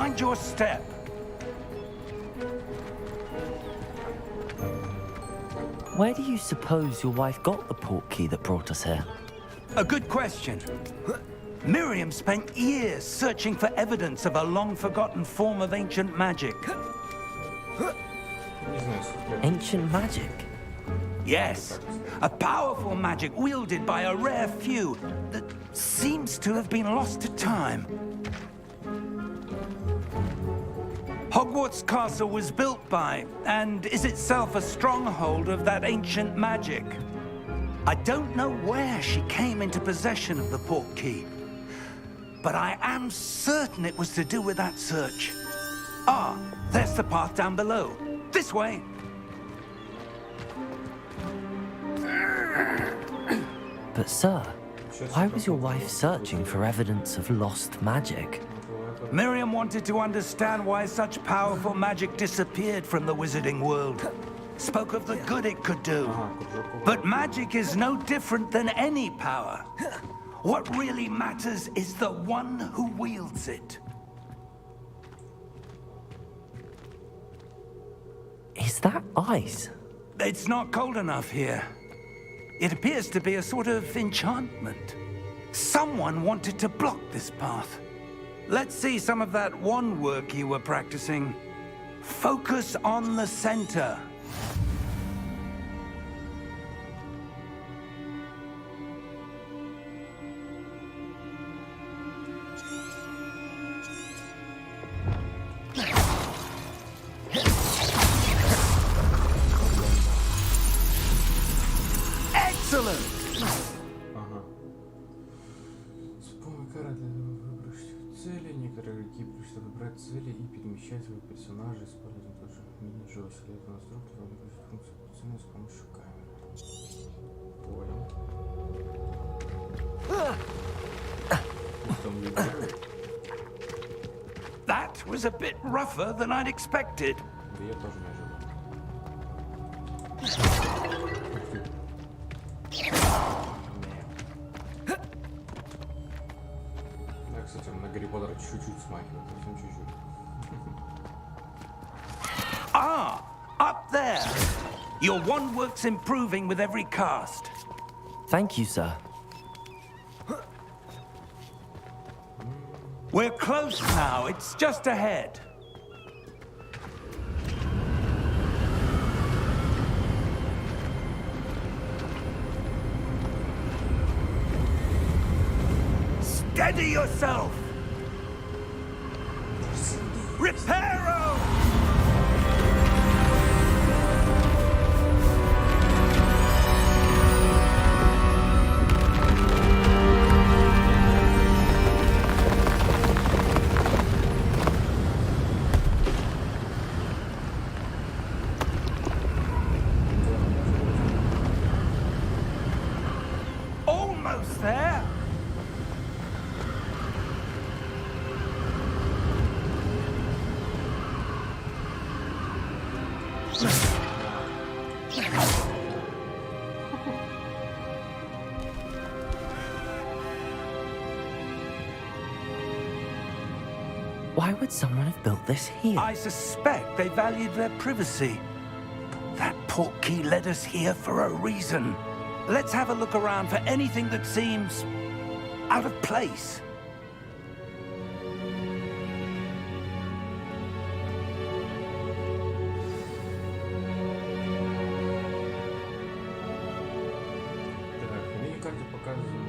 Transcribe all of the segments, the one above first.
Mind your step. Where do you suppose your wife got the port key that brought us here? A good question. Miriam spent years searching for evidence of a long-forgotten form of ancient magic. Ancient magic? Yes, a powerful magic wielded by a rare few that seems to have been lost to time. Hogwarts Castle was built by, and is itself a stronghold of that ancient magic. I don't know where she came into possession of the port key, but I am certain it was to do with that search. Ah, there's the path down below. This way. But sir, why was your wife searching for evidence of lost magic? Miriam wanted to understand why such powerful magic disappeared from the wizarding world. Spoke of the good it could do. But magic is no different than any power. What really matters is the one who wields it. Is that ice? It's not cold enough here. It appears to be a sort of enchantment. Someone wanted to block this path. Let's see some of that wand work you were practicing. Focus on the center. Excellent! Ага. Вспомни кара для выборочных целей. Некоторые игроки чтобы выбрать цели и перемещать своих персонажей, используя тоже мини-джо, следуя инструктору, функцию пацаны с помощью камеры. Понял. That was a bit rougher than I'd expected. Да я тоже не ожидал. Да, кстати, он на Гарри Поттера чуть-чуть смахивает, совсем чуть-чуть. Ah, up there. Your wand work's improving with every cast. Thank you, sir. We're close now. It's just ahead. Steady yourself! Reparo! Almost there! Why would someone have built this here? I suspect they valued their privacy. That port key led us here for a reason. Let's have a look around for anything that seems out of place. Так, мне карты показывают.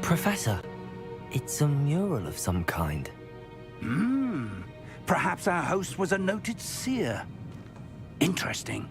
Professor, it's a mural of some kind. Perhaps our host was a noted seer. Interesting.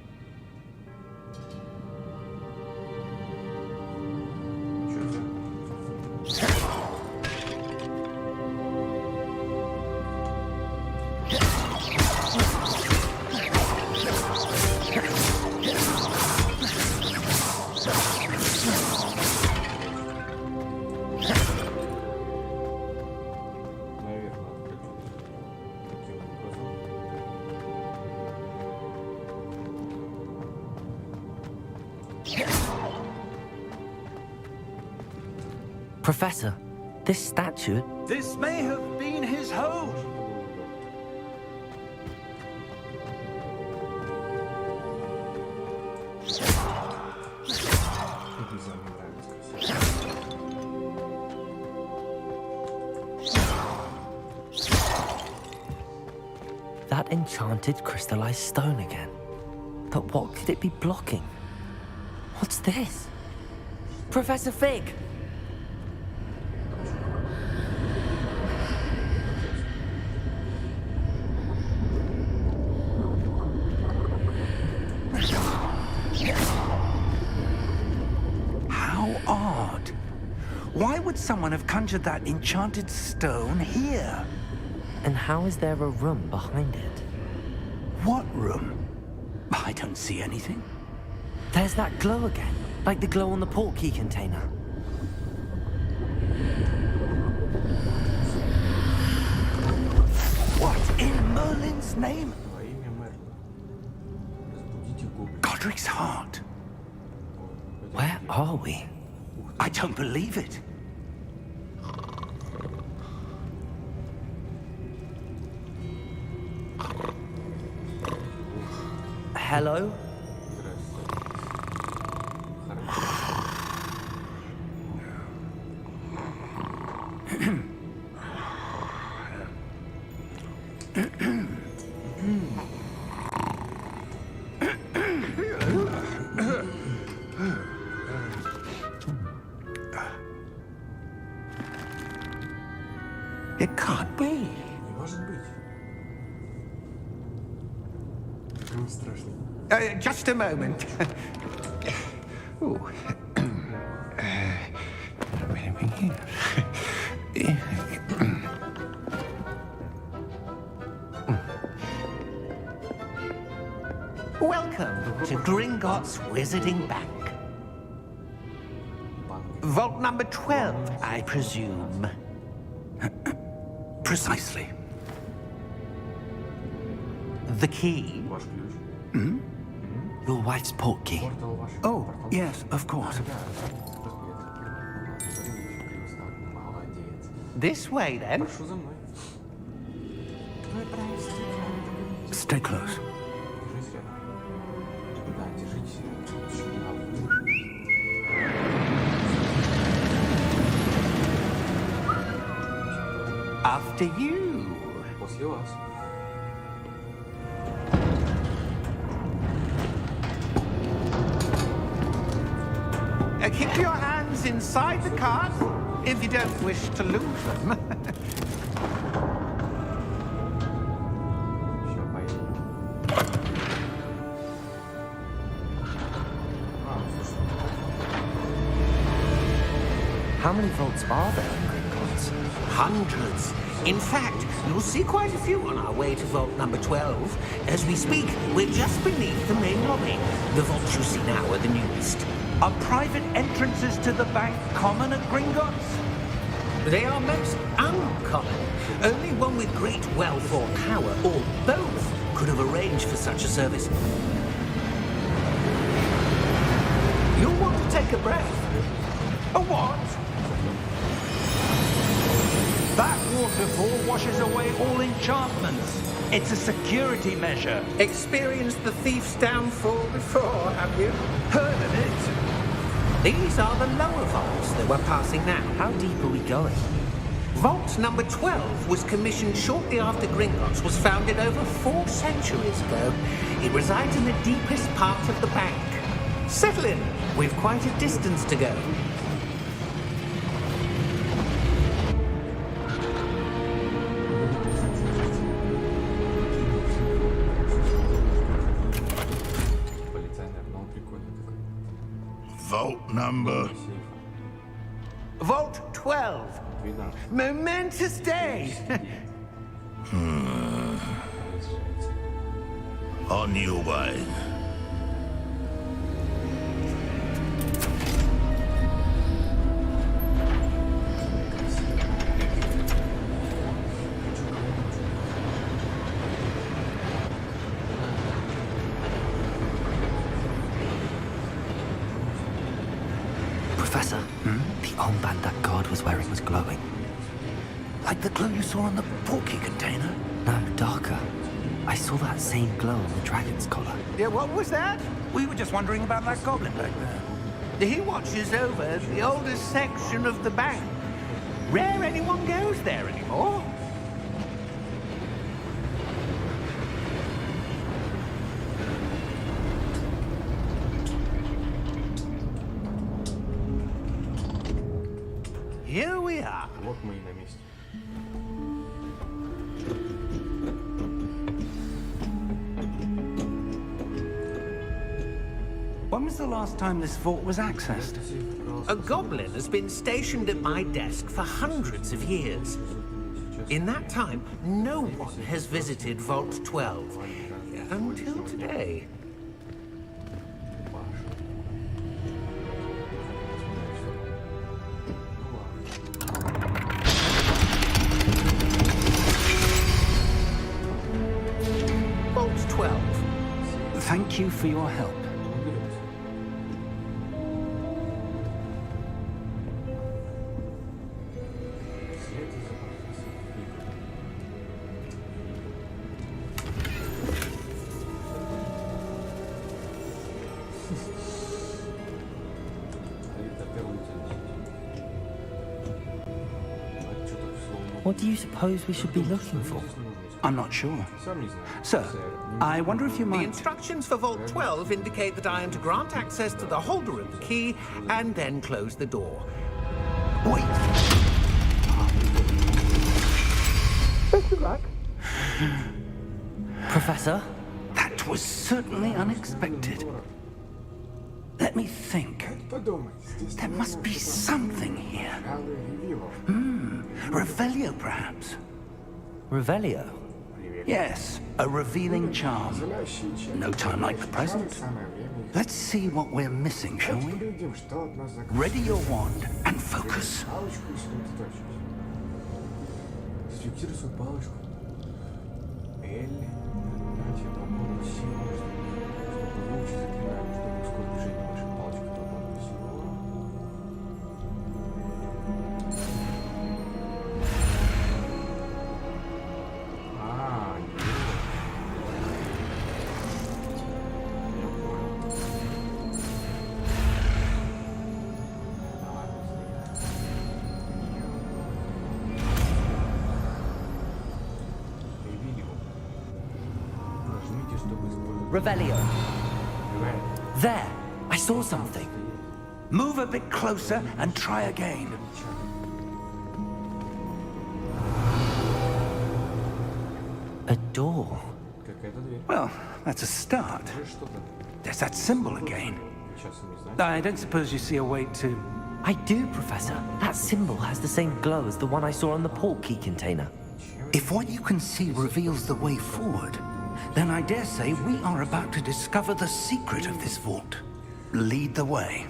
Наверное, таким образом. Professor, this statue... This may have been his home. That enchanted crystallized stone again. But what could it be blocking? What's this? Professor Fig! How odd. Why would someone have conjured that enchanted stone here? And how is there a room behind it? What room? I don't see anything. There's that glow again, like the glow on the portkey container. What in Merlin's name? Во имя Мерлина. Разбудите гоблина. Godric's heart. Where are we? I don't believe it. Hello? It can't be. Не может быть. Какой он страшный. Just a moment. Ooh. Welcome to Gringotts Wizarding Bank. Vault number 12, I presume. Precisely. The key? Ваш ключ. Your wife's portkey. Портал ваш. Oh, Портал. yes, of course. Да, молодец. This way, then. Прошу за мной. Stay close. Держись рядом. Да, держитесь рядом. After you. После вас. Keep your hands inside the cart if you don't wish to lose them. Все, поедем. Слушай. How many vaults are there in Gringotts? Hundreds. In fact, you'll see quite a few on our way to vault number 12. As we speak, we're just beneath the main lobby. The vaults you see now are the newest. Are private entrances to the bank common at Gringotts? They are most uncommon. Only one with great wealth or power, or both, could have arranged for such a service. You'll want to take a breath. A what? That waterfall washes away all enchantments. It's a security measure. Experienced the thief's downfall before, have you? Heard of it? These are the lower vaults that we're passing now. How deep are we going? Vault number 12 was commissioned shortly after Gringotts was founded over 4 centuries ago. It resides in the deepest part of the bank. Settle in. We've quite a distance to go. Полицайный, но он прикольный такой. Vault number. Сейф. Vault 12. 12. Momentous day. On your way. Professor, the armband that guard was wearing was glowing. Like the glow you saw on the porky container? No, darker. I saw that same glow on the dragon's collar. Yeah, what was that? We were just wondering about that goblin back there. He watches over the oldest section of the bank. Rare anyone goes there anymore. Here we are. Вот мы и на месте. When was the last time this vault was accessed? A goblin has been stationed at my desk for hundreds of years. In that time, no one has visited Vault 12 until today. Vault 12. Thank you for your help. What do you suppose we should be looking for? I'm not sure. Сам не знаю. Sir, I wonder if you The might... instructions for Vault 12 indicate that I am to grant access to the holder of the key and then close the door. Wait! Professor? That was certainly unexpected. Let me think. Подумай, здесь There must be something here. Вилла. Revelio, perhaps? Revelio? Yes, a revealing charm. Залящий чай. No time like the present. Самое время. Let's see what we're missing, shall we? Поглядим, что от нас заказывают. Ready your wand and focus. Палочку и сосредоточусь. Зафиксируй свою палочку. Эль. Нажимайте по коду силу, чтобы выучить заклинание, чтобы ускорить движение вашей палочки по коду силу. Я понял. Нажмите, чтобы использовать. Revelio. Давай. There! I saw something. Move a bit closer and try again. A door. Какая-то дверь. Well, that's a start. Уже что-то. There's that symbol again. Сейчас не знаю. I don't suppose you see a way to... I do, Professor. That symbol has the same glow as the one I saw on the port key container. If what you can see reveals the way forward, then I dare say we are about to discover the secret of this vault. Lead the way.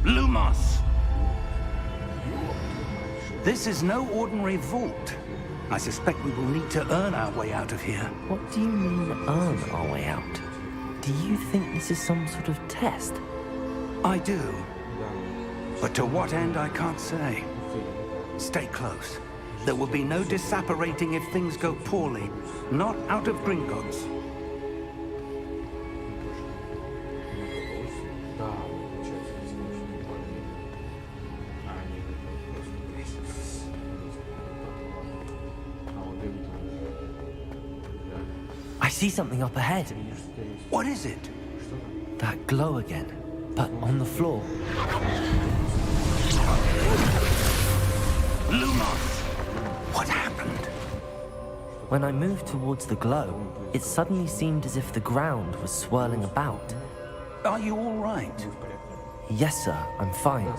Lumos! This is no ordinary vault. I suspect we will need to earn our way out of here. What do you mean, earn our way out? Do you think this is some sort of test? I do. But to what end, I can't say. Stay close. There will be no disapparating if things go poorly. Not out of Gringotts. Да, получается, здесь очень более. А они просто. А вот бегут там. I see something up ahead. Видишь, что есть. What is it? Что там? That glow again, but on the floor. Lumos! What happened? When I moved towards the glow, it suddenly seemed as if the ground was swirling about. Are you all right? Yes, sir, I'm fine.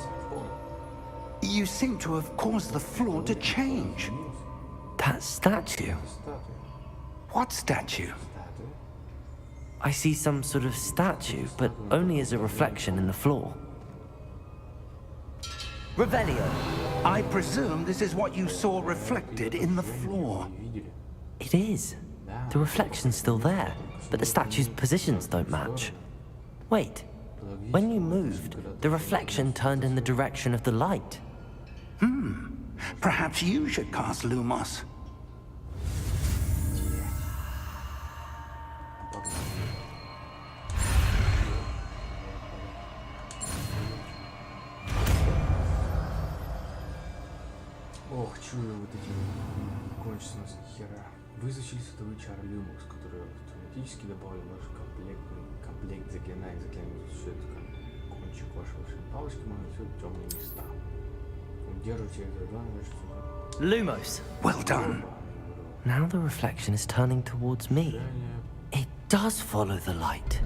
You seem to have caused the floor to change. That statue. Статуя. What statue? Статуя. I see some sort of statue, but only as a reflection in the floor. Revelio. I presume this is what you saw reflected in the floor. Видели? It is. The reflection's still there, but the statue's positions don't match. Wait, when you moved, the reflection turned in the direction of the light. Perhaps you should cast Lumos. Ох, чую вот эти кончености хера. Вы изучили световой чар Люмус, который автоматически добавил ваш комплект заклинаний. Заклинание существует как кончик вашей волшебной палочки, магнитизирует темные места. Удерживайте это два, значит... Lumos. Well done. Now the reflection is turning towards me. It does follow the light.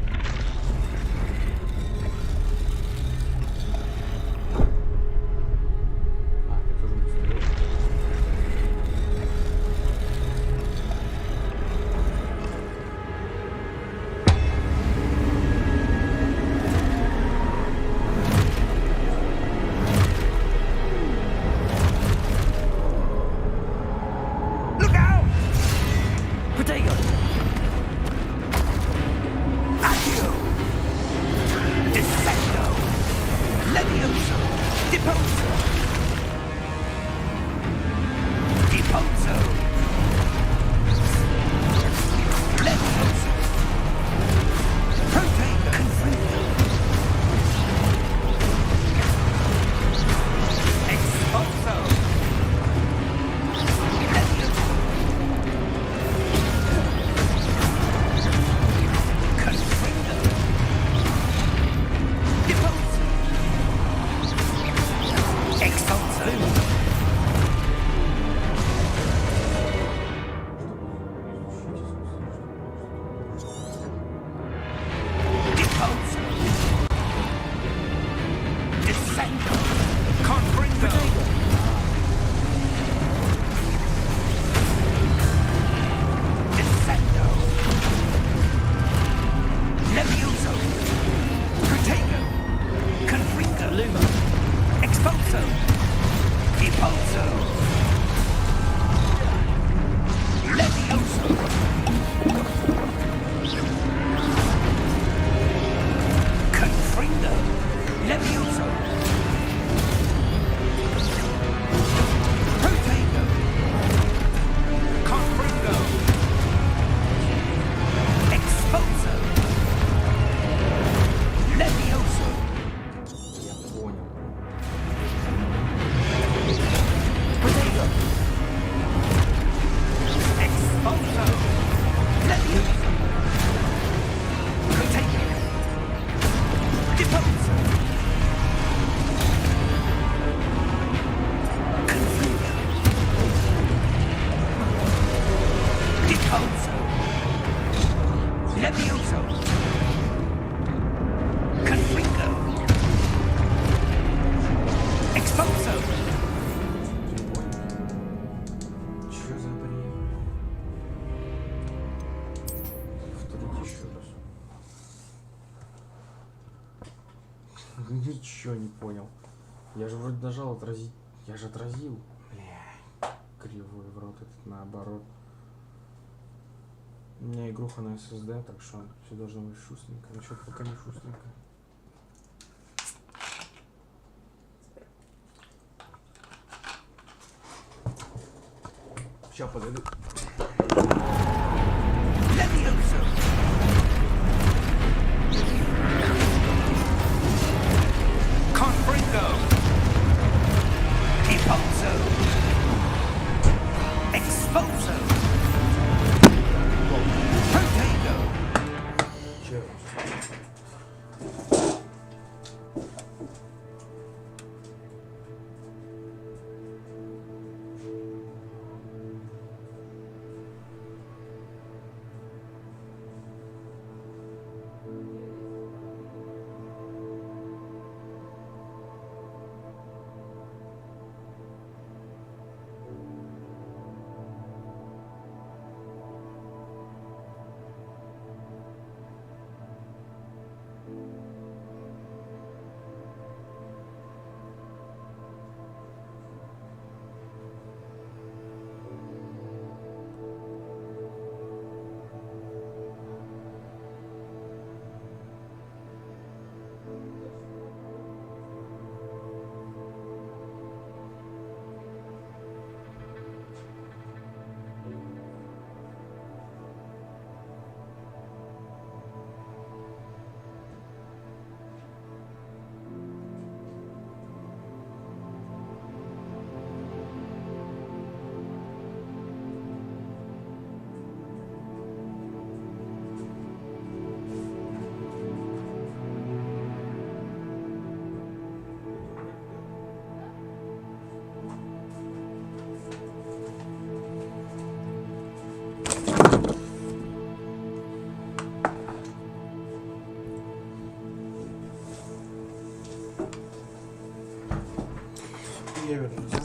Ничего не понял. Я же вроде нажал отразить. Я же отразил. Бля, кривой в рот этот наоборот. У меня игруха на SSD, так что все должно быть шустренько. Но что-то пока не шустренько. Сейчас подойду. я вернулся.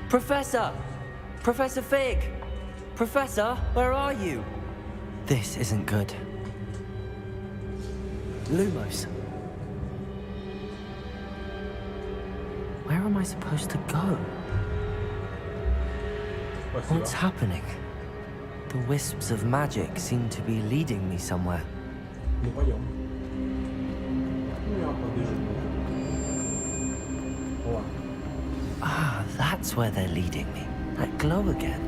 Professor! Professor Fig! Professor, where are you? This isn't good. Lumos. Where am I supposed to go? What's happening? The wisps of magic seem to be leading me somewhere. Ну пойдем. Ну я побежу. О. Ah, that's where they're leading me. That glow again.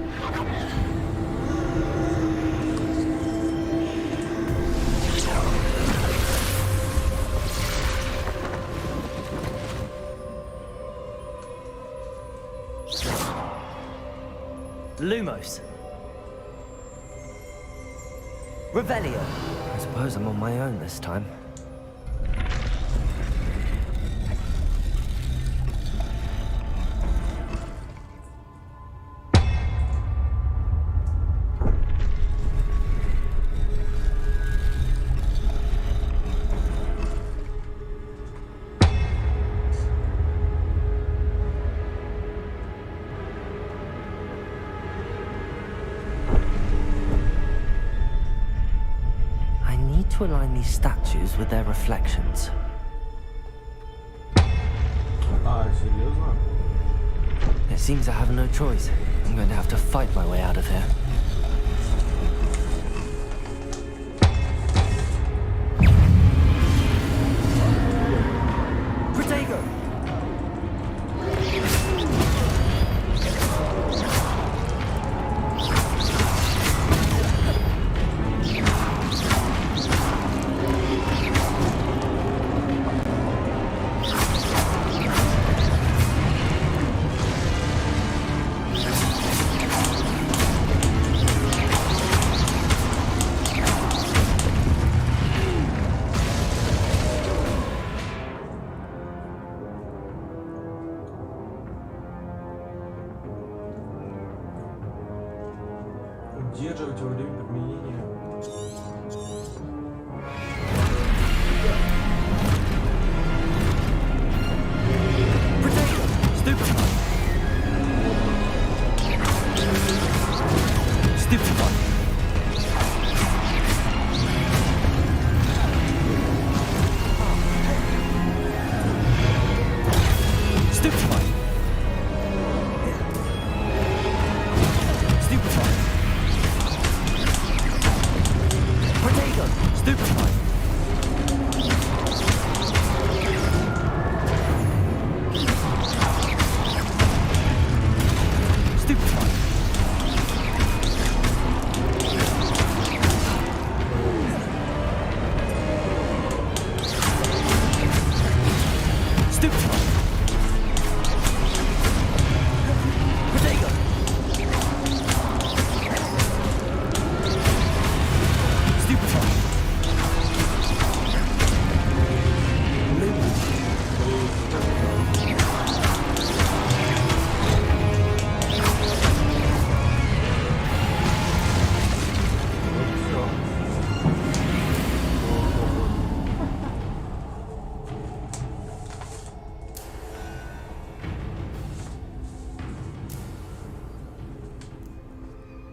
Lumos. Revelio. I suppose I'm on my own this time. To align these statues with their reflections. А, серьезно? It seems I have no choice. I'm going to have to fight my way out of here. Protego! Удерживайте во время применения.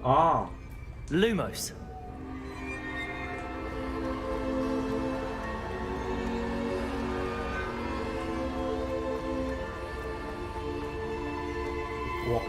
А, Lumos. о.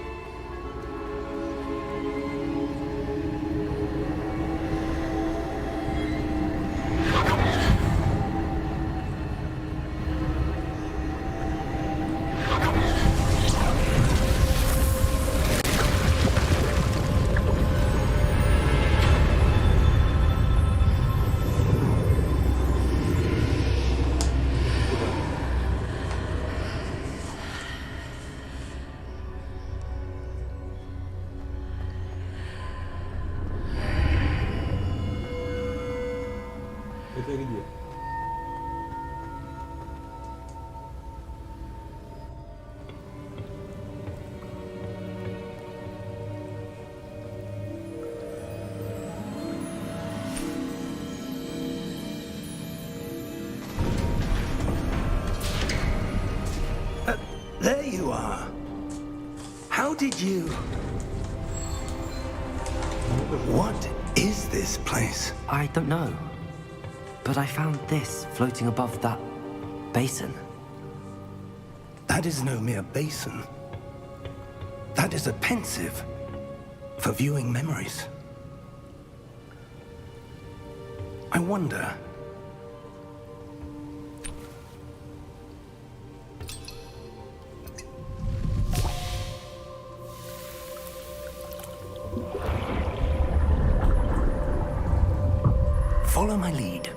Это где? There you are. How did you... What is this place? I don't know. But I found this floating above that basin. That is no mere basin. That is a pensive for viewing memories. I wonder... Follow my lead.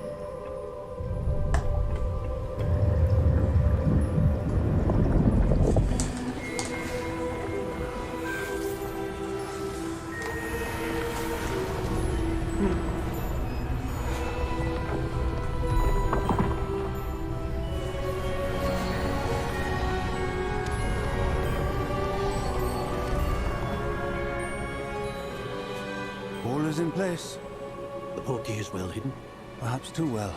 All is in place. The portkey is well hidden. Perhaps too well.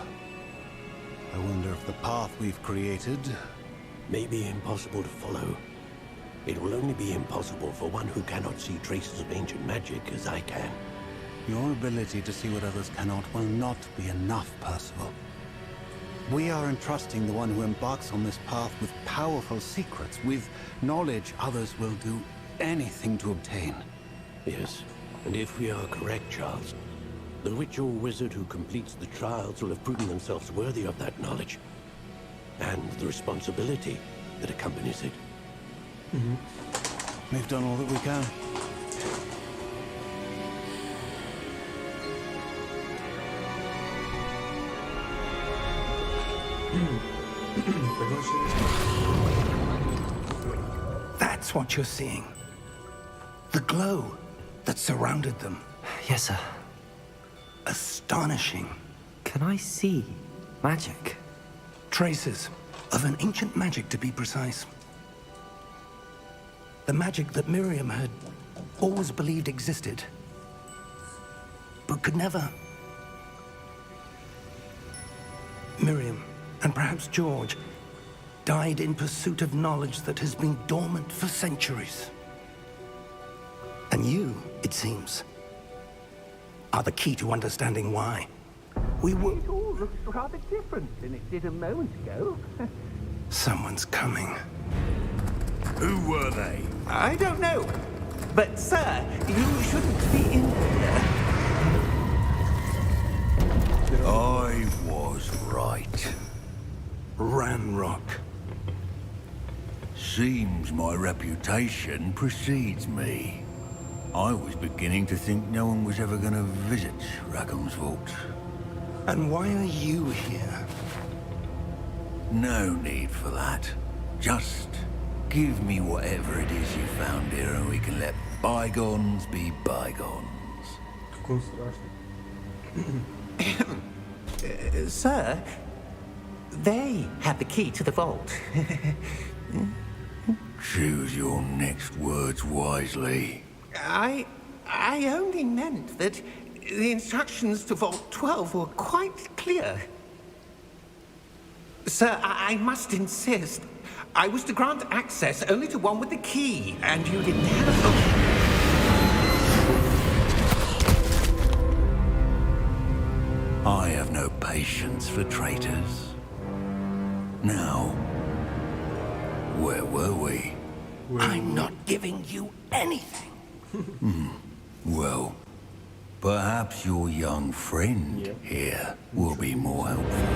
I wonder if the path we've created... May be impossible to follow. It will only be impossible for one who cannot see traces of ancient magic as I can. Your ability to see what others cannot will not be enough, Percival. We are entrusting the one who embarks on this path with powerful secrets, with knowledge others will do anything to obtain. Yes, and if we are correct, Charles, the witch or wizard who completes the trials will have proven themselves worthy of that knowledge. And the responsibility that accompanies it. We've done all that we can. That's what you're seeing. The glow that surrounded them. Yes, sir. Astonishing. Can I see magic? Traces of an ancient magic, to be precise. The magic that Miriam had always believed existed, but could never. Miriam, and perhaps George, died in pursuit of knowledge that has been dormant for centuries. And you, it seems, are the key to understanding why. We were... It all looks rather different than it did a moment ago. Someone's coming. Who were they? I don't know. But, sir, you shouldn't be in here. I was right. Ranrock. Seems my reputation precedes me. I was beginning to think no one was ever going to visit Rackham's vault. And why are you here? No need for that. Just give me whatever it is you found here and we can let bygones be bygones. Как он страшный. Sir, they have the key to the vault. Choose your next words wisely. I only meant that the instructions to Vault 12 were quite clear. Sir, I must insist. I was to grant access only to one with the key, and you didn't have... patience for traitors. Now, where were we? I'm not giving you anything. Well, perhaps your young friend here will be more helpful.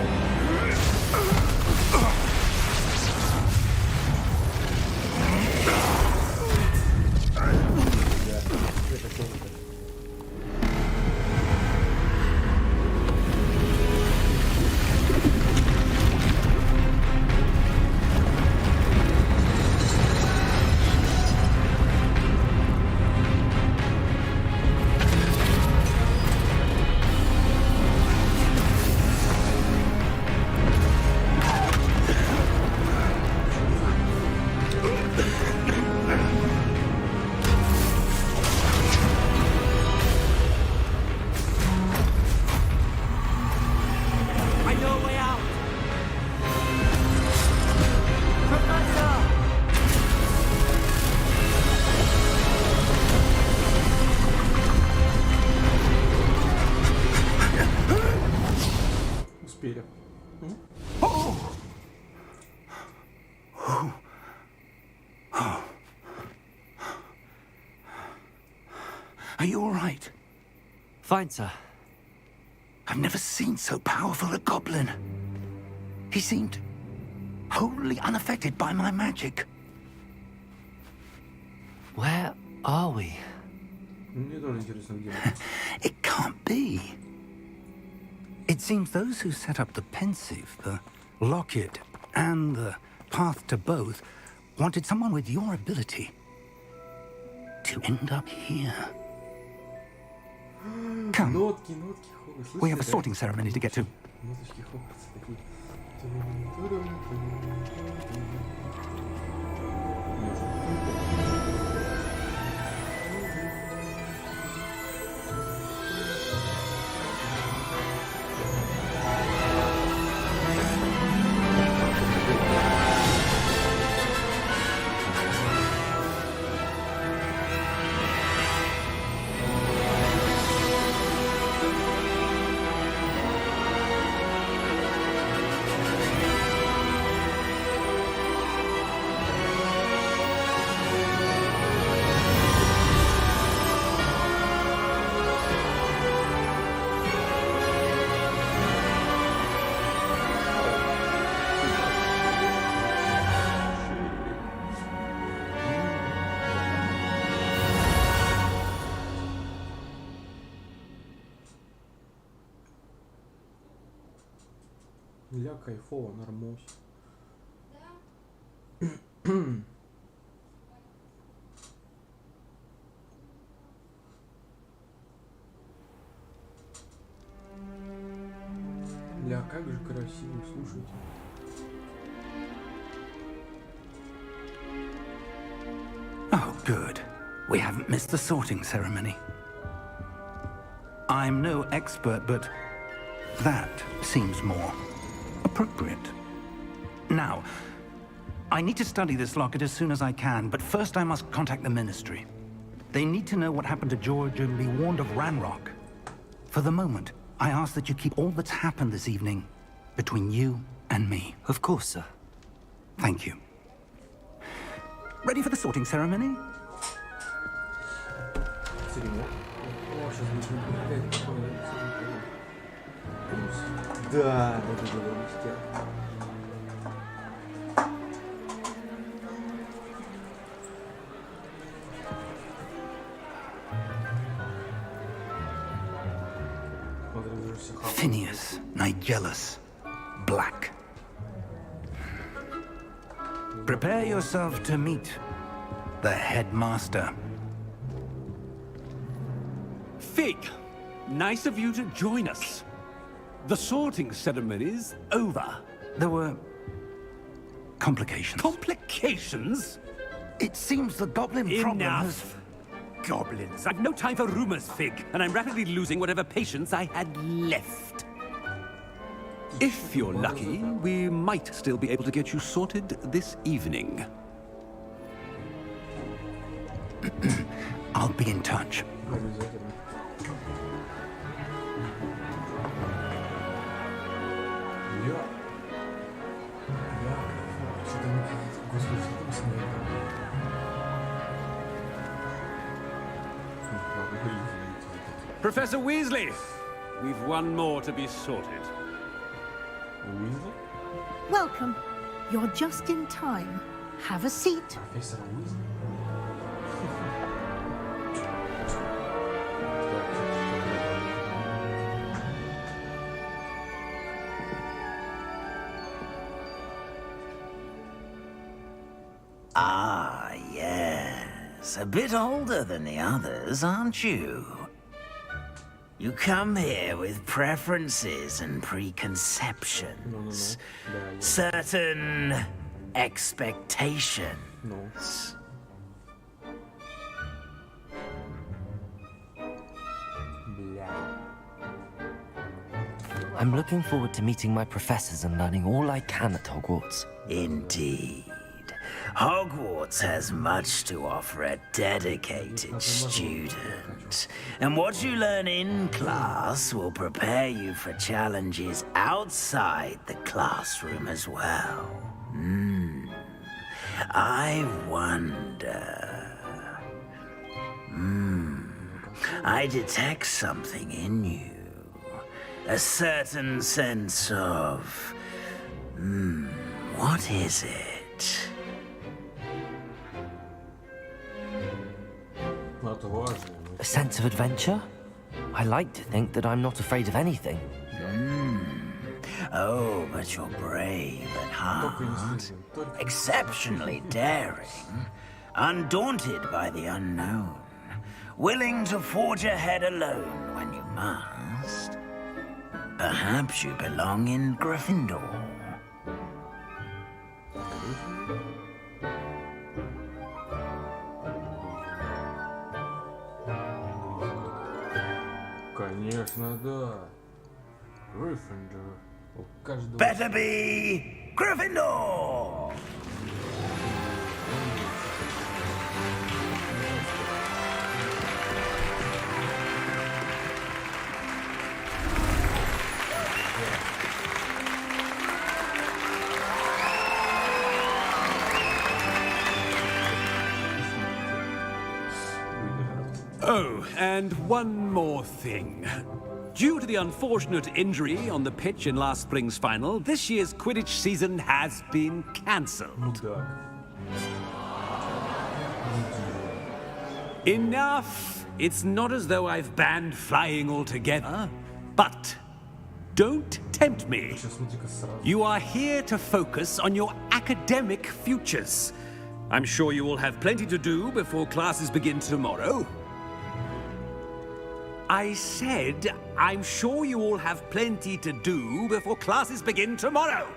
Успели. Are you all right? Fine, sir. I've never seen so powerful a goblin. He seemed wholly unaffected by my magic. Where are we? Мне тоже интересно, где мы. It can't be. It seems those who set up the pensive, the locket, and the path to both wanted someone with your ability to end up here. Come, Нотки, нотки Хогвартса. we have a Слышите, sorting ceremony to get to. Ноточки Хогвартса такие. Ля кайфово, нормось. Ля, как же красиво, слушайте. Oh, good. We haven't missed the sorting ceremony. I'm no expert, but that seems more appropriate. Now, I need to study this locket as soon as I can, but first I must contact the Ministry. They need to know what happened to George and be warned of Ranrock. For the moment, I ask that you keep all that's happened this evening between you and me. Of course, sir. Thank you. Ready for the sorting ceremony? Церемония. О, сейчас будет опять такое. Да, это было ништяк. Phineas, Nigellus, Black. Prepare yourself to meet the headmaster. Fig, nice of you to join us. The sorting ceremony's over. There were complications. Complications? It seems the goblin problem has... Enough. Goblins. I've no time for rumors, Fig, and I'm rapidly losing whatever patience I had left. If you're lucky, we might still be able to get you sorted this evening. I'll be in touch. Обязательно. Господи, что там с ней? Ладно, извините. Professor Weasley, we've one more to be sorted. Уизли? Welcome. You're just in time. Have a seat. Профессор Уизли? Ah, yes. A bit older than the others, aren't you? You come here with preferences and preconceptions. Certain expectations. I'm looking forward to meeting my professors and learning all I can at Hogwarts. Indeed. Hogwarts has much to offer a dedicated student. And what you learn in class will prepare you for challenges outside the classroom as well. I wonder... I detect something in you. A certain sense of... what is it? A sense of adventure? I like to think that I'm not afraid of anything. Oh, but you're brave at heart, exceptionally daring, undaunted by the unknown, willing to forge ahead alone when you must. Perhaps you belong in Gryffindor. Конечно, да. Гриффиндор. У каждого... Better be Gryffindor! Oh, and one more thing. Due to the unfortunate injury on the pitch in last spring's final, this year's Quidditch season has been cancelled. Enough! It's not as though I've banned flying altogether, but don't tempt me. You are here to focus on your academic futures. I'm sure you will have plenty to do before classes begin tomorrow. I said, I'm sure you all have plenty to do before classes begin tomorrow.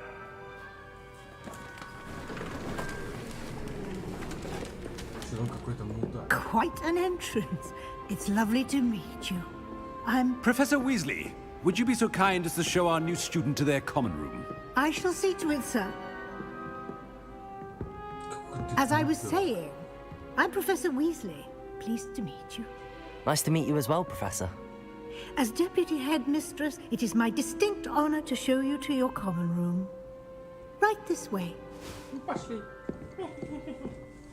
Quite an entrance. It's lovely to meet you. I'm... Professor Weasley, would you be so kind as to show our new student to their common room? I shall see to it, sir. As I was saying, I'm Professor Weasley. Pleased to meet you. Nice to meet you as well, Professor. As Deputy Headmistress, it is my distinct honor to show you to your common room. Right this way. Пошли.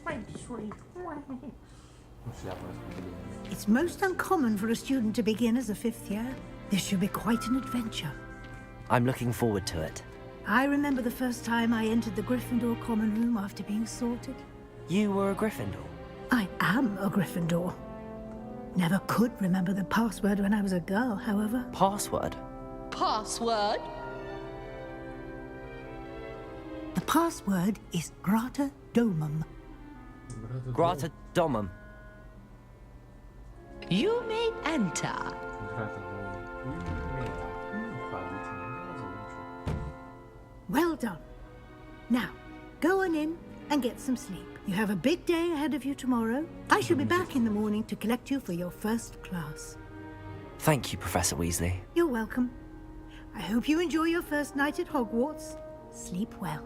Right this way. It's most uncommon for a student to begin as a fifth year. This should be quite an adventure. I'm looking forward to it. I remember the first time I entered the Gryffindor common room after being sorted. You were a Gryffindor? I am a Gryffindor. Never could remember the password when I was a girl, however. Password? Password? The password is Grata Domum. Grata Domum. You may enter. Well done. Now, go on in and get some sleep. You have a big day ahead of you tomorrow. I shall be back in the morning to collect you for your first class. Thank you, Professor Weasley. You're welcome. I hope you enjoy your first night at Hogwarts. Sleep well.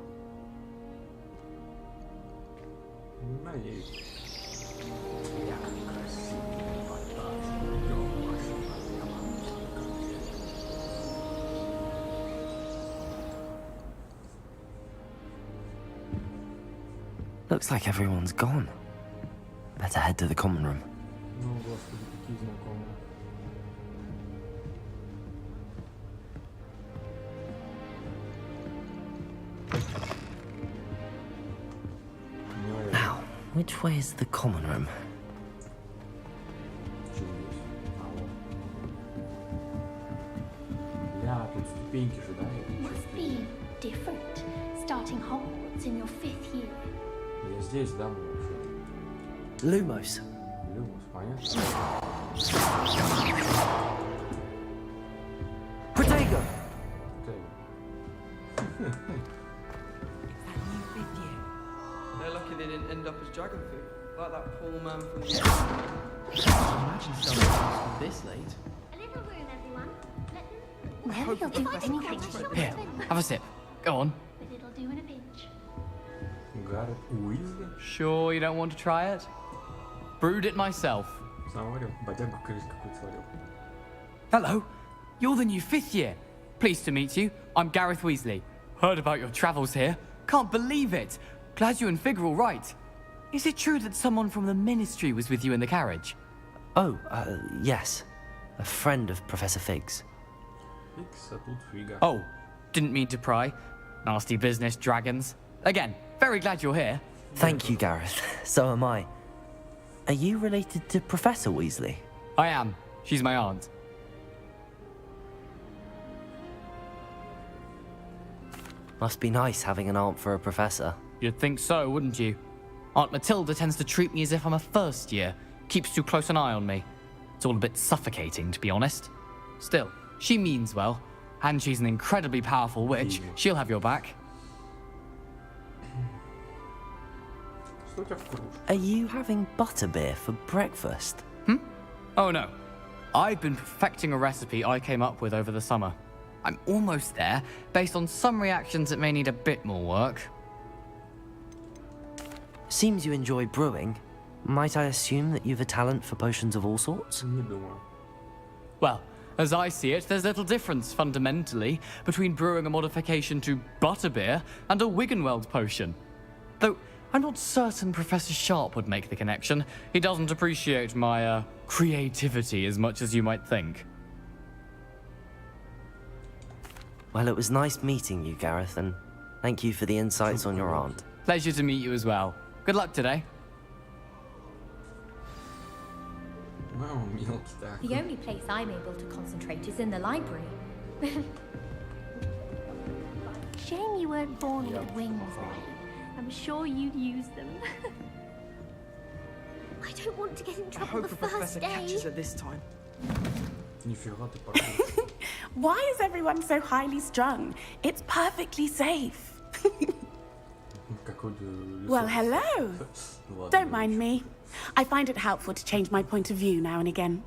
Looks like everyone's gone. Better head to the common room. Ну, господи, какие знакомые. Now, which way is the common room? Бля, тут ступеньки же, да? Must be different, starting Hogwarts in your 5th year. Я здесь, да, мы вообще. Lumos. Люмус, понятно? Protego! They're lucky they didn't end up as dragon food, like that poor man from the Imagine starting school this late. A little room, everyone. Well, If I didn't catch you, Here, have a sip. Go on. but it'll do in a pinch. Гаррет Уизли? Sure you don't want to try it? Brewed it myself. Сам варил? Бодягу крыс какой-то сварил. Hello, you're the new 5th year. Pleased to meet you. I'm Gareth Weasley. Heard about your travels here. Can't believe it. Glad you and Fig are all right. Is it true that someone from the Ministry was with you in the carriage? Oh, yes. A friend of Professor Fig's. Фикс, а тут фига. Oh, didn't mean to pry. Nasty business, dragons. Again, very glad you're here. Thank you, Gareth. So am I. Are you related to Professor Weasley? I am. She's my aunt. Must be nice having an aunt for a professor. You'd think so, wouldn't you? Aunt Matilda tends to treat me as if I'm a first year. Keeps too close an eye on me. It's all a bit suffocating, to be honest. Still, she means well. And she's an incredibly powerful witch. She'll have your back. Что у тебя в кружке? Are you having butterbeer for breakfast? Oh no. I've been perfecting a recipe I came up with over the summer. I'm almost there, based on some reactions that may need a bit more work. Seems you enjoy brewing. Might I assume that you've a talent for potions of all sorts? Не думаю. Well, as I see it, there's little difference, fundamentally, between brewing a modification to butterbeer and a Wiggenweld potion. Though, I'm not certain Professor Sharp would make the connection. He doesn't appreciate my, creativity as much as you might think. Well, it was nice meeting you, Gareth, and thank you for the insights on your aunt. Pleasure to meet you as well. Good luck today. Мама, мелкий так. The only place I'm able to concentrate is in the library. Shame you weren't born with wings, Nelly. I'm sure you'd use them. I don't want to get in trouble the first day. it this time. Нифига ты паркур. Why is everyone so highly strung? It's perfectly safe. Какой-то лесок. Well, hello. Ладно, Don't mind me. I find it helpful to change my point of view now and again.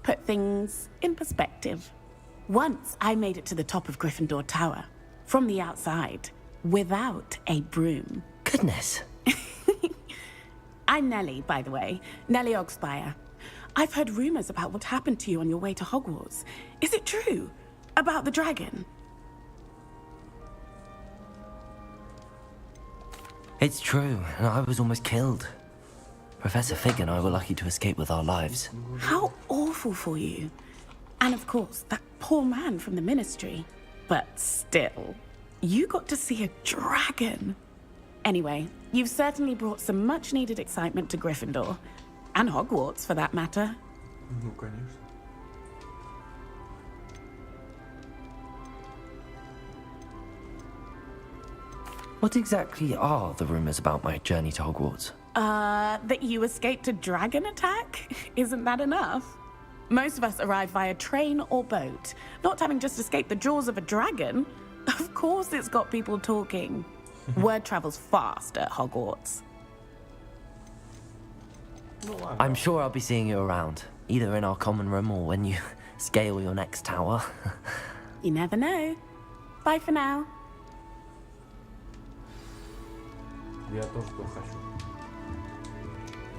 Put things in perspective. Once I made it to the top of Gryffindor Tower, from the outside, without a broom. Goodness. I'm Nellie, by the way. Nellie Ogspire. I've heard rumors about what happened to you on your way to Hogwarts. Is it true? About the dragon? It's true, and I was almost killed. Professor Fig and I were lucky to escape with our lives. How awful for you. And of course, that poor man from the Ministry. But still, you got to see a dragon. Anyway, you've certainly brought some much-needed excitement to Gryffindor. And Hogwarts, for that matter. Ну, конечно. What exactly are the rumors about my journey to Hogwarts? That you escaped a dragon attack? Isn't that enough? Most of us arrive via train or boat, not having just escaped the jaws of a dragon. Of course it's got people talking. Word travels fast at Hogwarts. I'm sure I'll be seeing you around, either in our common room or when you scale your next tower. You never know. Bye for now. Я тоже то хочу.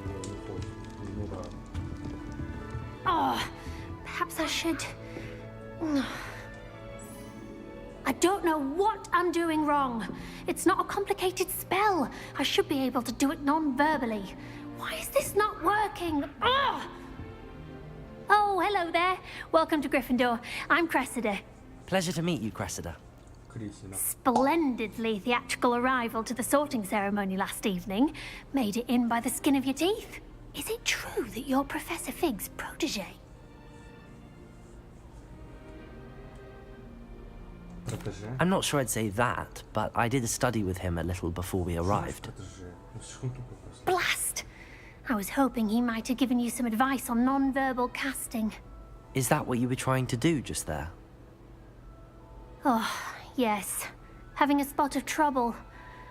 Не хочет. Не рад. Oh, perhaps I should. I don't know what I'm doing wrong. It's not a complicated spell. I should be able to do it non-verbally. Why is this not working? Ugh! Oh, hello there. Welcome to Gryffindor. I'm Cressida. Pleasure to meet you, Cressida. Splendidly theatrical arrival to the sorting ceremony last evening. Made it in by the skin of your teeth. Is it true that you're Professor Fig's protege? I'm not sure I'd say that, but I did study with him a little before we arrived. Blast! I was hoping he might have given you some advice on non-verbal casting. Is that what you were trying to do just there? Oh, yes. Having a spot of trouble.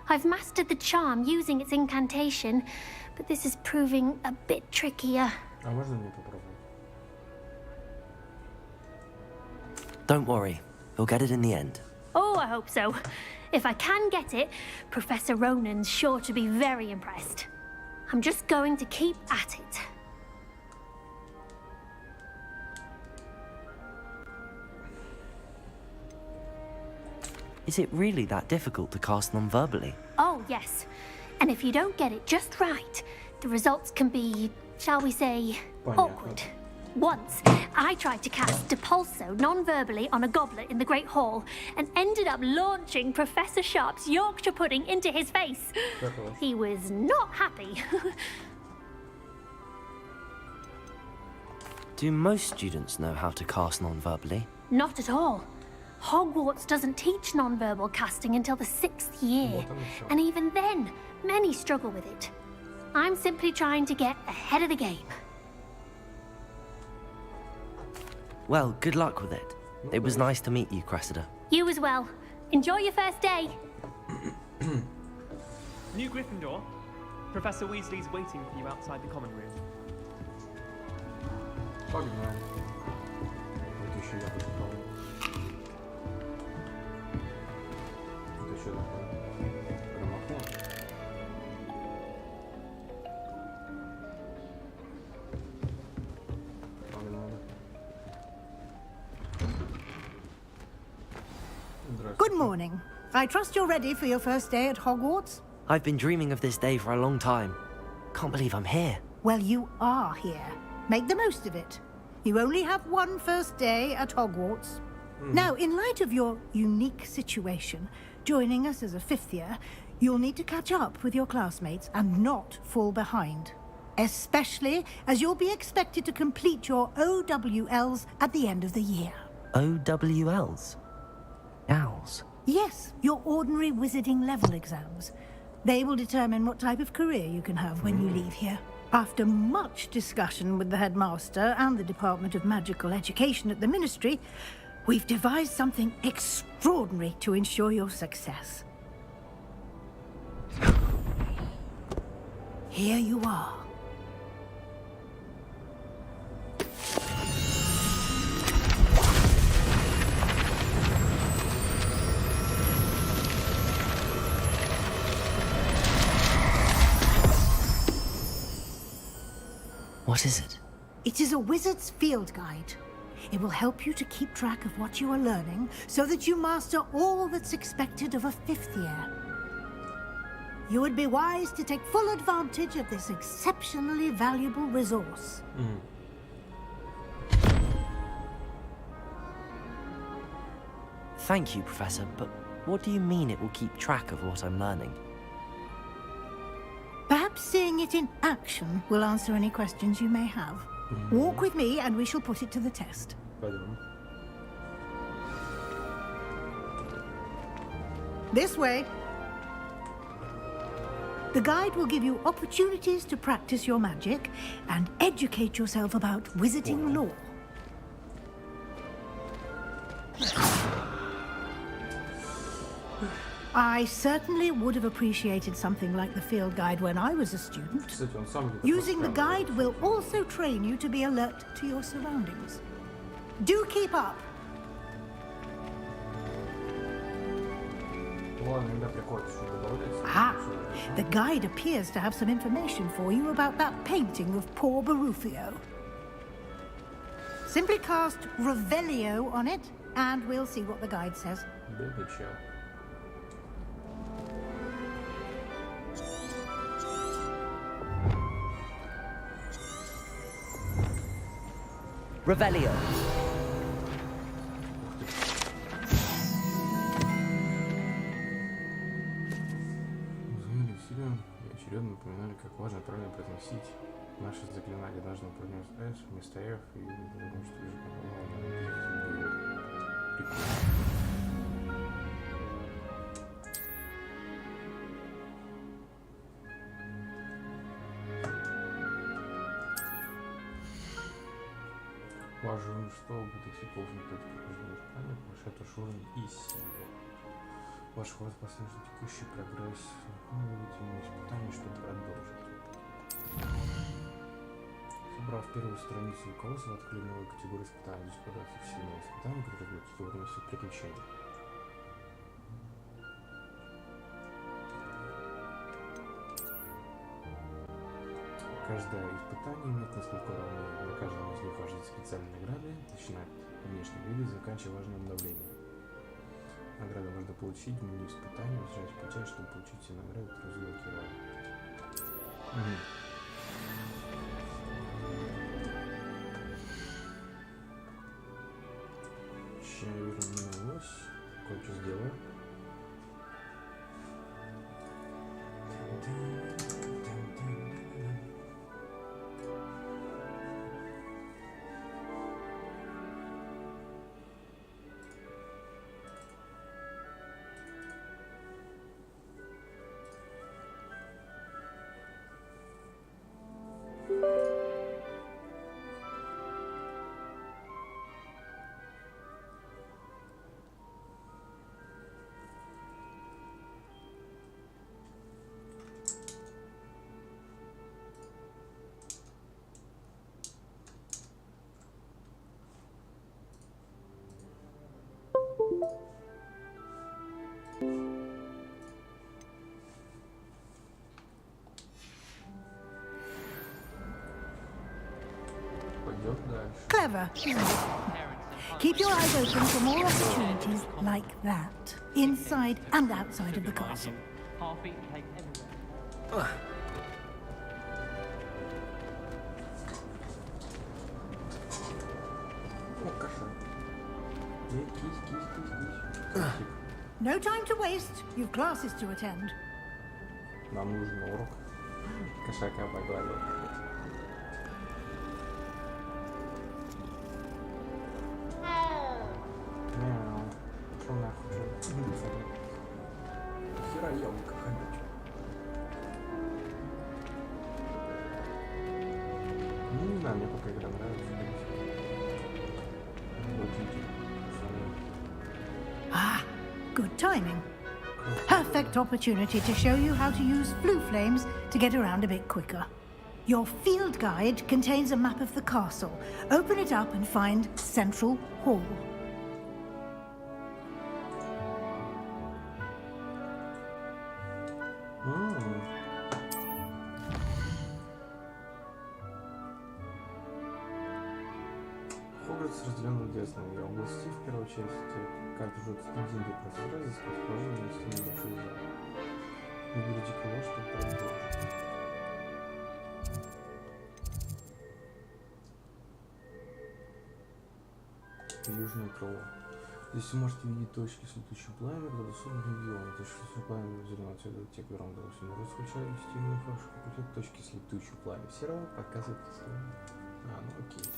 I've mastered the charm using its incantation, but this is proving a bit trickier. Don't worry. You'll get it in the end. Oh, I hope so. If I can get it, Professor Ronan's sure to be very impressed. I'm just going to keep at it. Is it really that difficult to cast non-verbally? Oh, yes. And if you don't get it just right, the results can be, shall we say, awkward. Once, I tried to cast Depulso non-verbally on a goblet in the Great Hall and ended up launching Professor Sharp's Yorkshire pudding into his face. He was not happy. Do most students know how to cast non-verbally? Not at all. Hogwarts doesn't teach non-verbal casting until the 6th year, and even then, many struggle with it. I'm simply trying to get ahead of the game. Well, good luck with it. It was nice to meet you, Cressida. You as well. Enjoy your first day. New Gryffindor. Professor Weasley's waiting for you outside the common room. Good morning. I trust you're ready for your first day at Hogwarts? I've been dreaming of this day for a long time. Can't believe I'm here. Well, you are here. Make the most of it. You only have one first day at Hogwarts. Now, in light of your unique situation, joining us as a 5th year, you'll need to catch up with your classmates and not fall behind. Especially as you'll be expected to complete your OWLs at the end of the year. OWLs? Owls? Yes, your ordinary wizarding level exams. They will determine what type of career you can have when you leave here. After much discussion with the headmaster and the Department of Magical Education at the Ministry, we've devised something extraordinary to ensure your success. Here you are. What is it? It is a wizard's field guide. It will help you to keep track of what you are learning so that you master all that's expected of a 5th year. You would be wise to take full advantage of this exceptionally valuable resource. Thank you, Professor, but what do you mean it will keep track of what I'm learning? Perhaps seeing it in action will answer any questions you may have. Walk with me and we shall put it to the test. This way. The guide will give you opportunities to practice your magic and educate yourself about wizarding lore. I certainly would have appreciated something like the field guide when I was a student. Using the guide will also train you to be alert to your surroundings. Do keep up. Ah, the guide appears to have some information for you about that painting of poor Barufio. Simply cast Revelio on it, and we'll see what the guide says. Бедный чел. Revelio. Взглянули усилием и очередно напоминали, как важно правильно произносить наши заклинания. Однажды мы произнес S вместо F и думаю, что уже прикольно. Важно, что будет идти полный метод прохождения испытания, повышает ваш уровень и силу. Ваш ход послужит текущий прогресс. Выполните испытание, чтобы продолжить. Собрав первую страницу руководства, вы открыли новую категорию испытаний. Здесь подаются все новые испытания, которые будут во время своих приключений. Каждое испытание имеет несколько уровней. На каждом из них важны специальные награды, начиная от внешних видов, заканчивая важным обновлением. Награду можно получить в меню испытания, возвращаясь в печать, чтобы получить все награды, которые заблокировали. Сейчас вернулась. Кое-что сделаю. Clever, isn't it? Keep your eyes open for more opportunities like that, inside and outside of the castle. No time to waste. You've classes to attend. Нам нужен урок. Кошака погладил. Пошел нахуй. Хера елка ходячая. Не знаю, мне пока игра нравится. Ah, good timing. Perfect opportunity to show you how to use blue flames to get around a bit quicker. Your field guide contains a map of the castle. Open it up and find Central Hall. Хогвартс разделен на две основные области. В первой части карты ждут студенты просмотра, здесь расположены на стене небольшой зал. Выберите кого, чтобы продолжить. Южное крыло. Здесь вы можете видеть точки с летучим пламенем, традиционных регионов. Точки с летучим пламенем зеленого цвета, те, которым удалось умереть, включая стильную фаршу, какие точки с летучим пламенем серого показывает историю. Ну окей.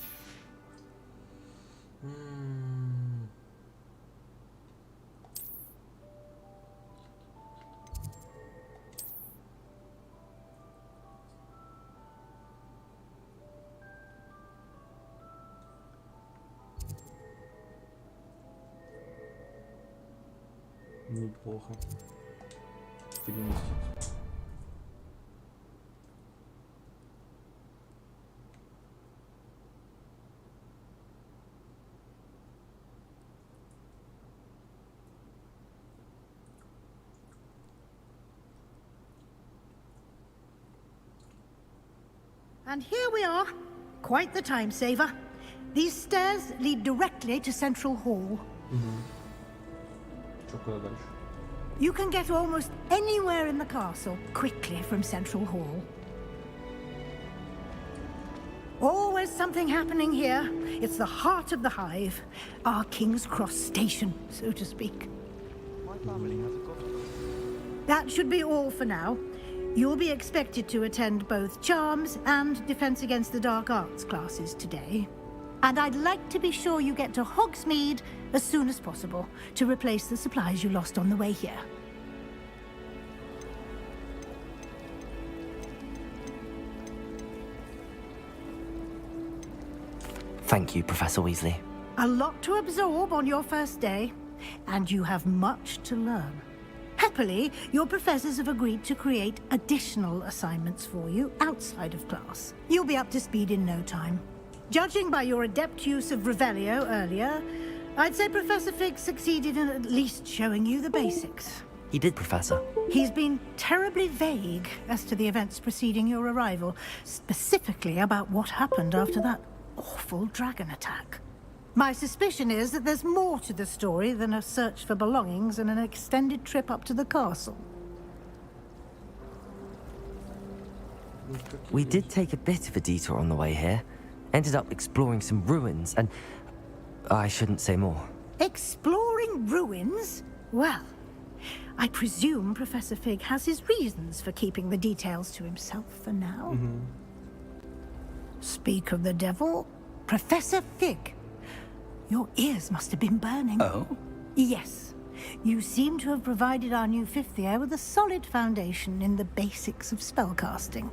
Неплохо. Переместить. And here we are. Quite the time saver. These stairs lead directly to Central Hall. Чё, куда дальше? You can get almost anywhere in the castle quickly from Central Hall. Always something happening here. It's the heart of the hive. Our King's Cross station, so to speak. My family has a god. That should be all for now. You'll be expected to attend both Charms and Defense Against the Dark Arts classes today. And I'd like to be sure you get to Hogsmeade as soon as possible to replace the supplies you lost on the way here. Thank you, Professor Weasley. A lot to absorb on your first day, and you have much to learn. Happily, your professors have agreed to create additional assignments for you outside of class. You'll be up to speed in no time. Judging by your adept use of Revelio earlier, I'd say Professor Fig succeeded in at least showing you the basics. He did, Professor. He's been terribly vague as to the events preceding your arrival, specifically about what happened after that awful dragon attack. My suspicion is that there's more to the story than a search for belongings and an extended trip up to the castle. We did take a bit of a detour on the way here. Ended up exploring some ruins and... I shouldn't say more. Exploring ruins? Well, I presume Professor Fig has his reasons for keeping the details to himself for now. Speak of the devil, Professor Fig. Your ears must have been burning. Oh? Yes. You seem to have provided our new fifth year with a solid foundation in the basics of spellcasting.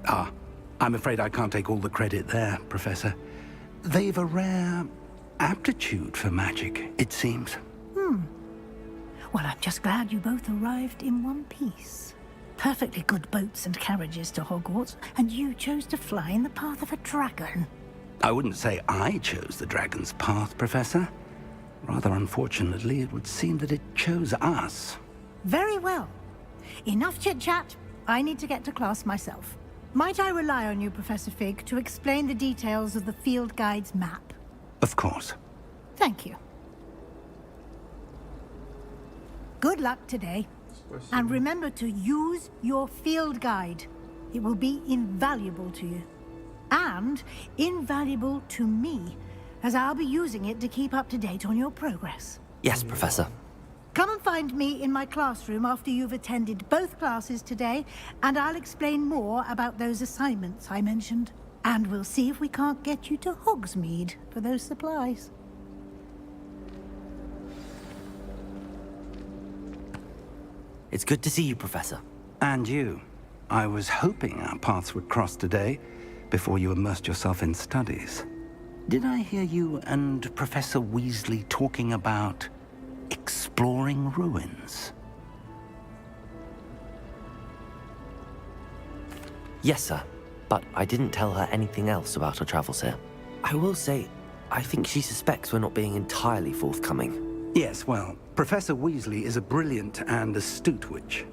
Ah, I'm afraid I can't take all the credit there, Professor. They've a rare aptitude for magic, it seems. Well, I'm just glad you both arrived in one piece. Perfectly good boats and carriages to Hogwarts, and you chose to fly in the path of a dragon. I wouldn't say I chose the dragon's path, Professor. Rather unfortunately, it would seem that it chose us. Very well. Enough chit-chat. I need to get to class myself. Might I rely on you, Professor Fig, to explain the details of the field guide's map? Of course. Thank you. Good luck today. And remember to use your field guide. It will be invaluable to you. And invaluable to me, as I'll be using it to keep up to date on your progress. Yes, Professor. Come and find me in my classroom after you've attended both classes today, and I'll explain more about those assignments I mentioned. And we'll see if we can't get you to Hogsmeade for those supplies. It's good to see you, Professor. And you. I was hoping our paths would cross today, before you immersed yourself in studies. Did I hear you and Professor Weasley talking about exploring ruins? Yes, sir. But I didn't tell her anything else about her travels here. I will say, I think she suspects we're not being entirely forthcoming. Yes, well, Professor Weasley is a brilliant and astute witch.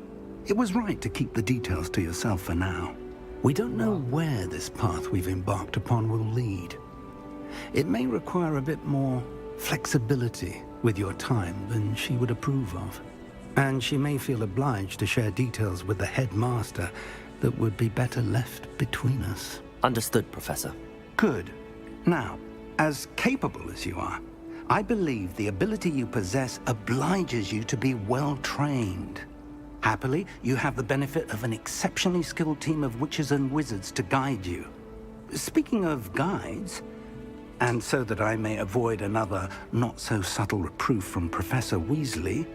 It was right to keep the details to yourself for now. We don't know where this path we've embarked upon will lead. It may require a bit more flexibility with your time than she would approve of. And she may feel obliged to share details with the headmaster that would be better left between us. Understood, Professor. Good. Now, as capable as you are, I believe the ability you possess obliges you to be well-trained. Happily, you have the benefit of an exceptionally skilled team of witches and wizards to guide you. Speaking of guides, and so that I may avoid another not-so-subtle reproof from Professor Weasley,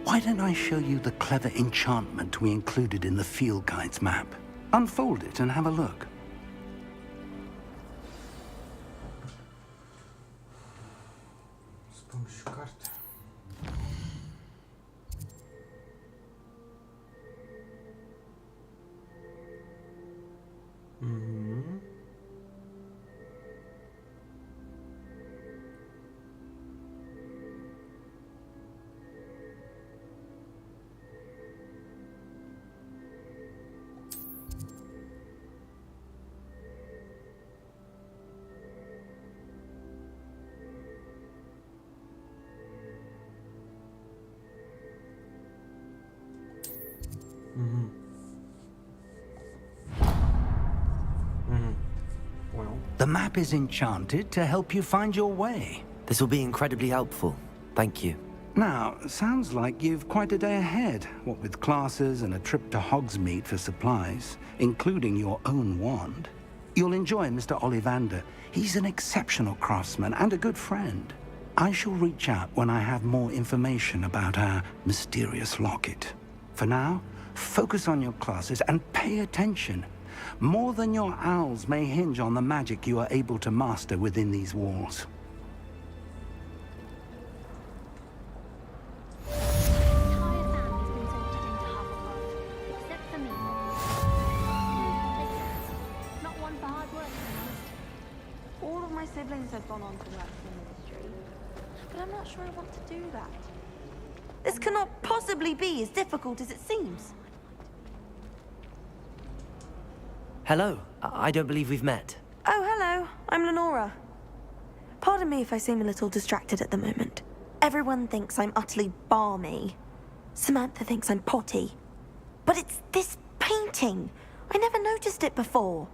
why don't I show you the clever enchantment we included in the field guide's map? Unfold it and have a look. С помощью карты. The map is enchanted to help you find your way. This will be incredibly helpful. Thank you. Now, sounds like you've quite a day ahead, what with classes and a trip to Hogsmeade for supplies, including your own wand. You'll enjoy Mr. Ollivander. He's an exceptional craftsman and a good friend. I shall reach out when I have more information about our mysterious locket. For now, focus on your classes and pay attention. More than your owls may hinge on the magic you are able to master within these walls. All of my siblings have gone on to work for the ministry, but I'm not sure I want to do that. This cannot possibly be as difficult as it seems. Hello. I don't believe we've met. Oh, hello. I'm Lenora. Pardon me if I seem a little distracted at the moment. Everyone thinks I'm utterly balmy. Samantha thinks I'm potty. But it's this painting. I never noticed it before.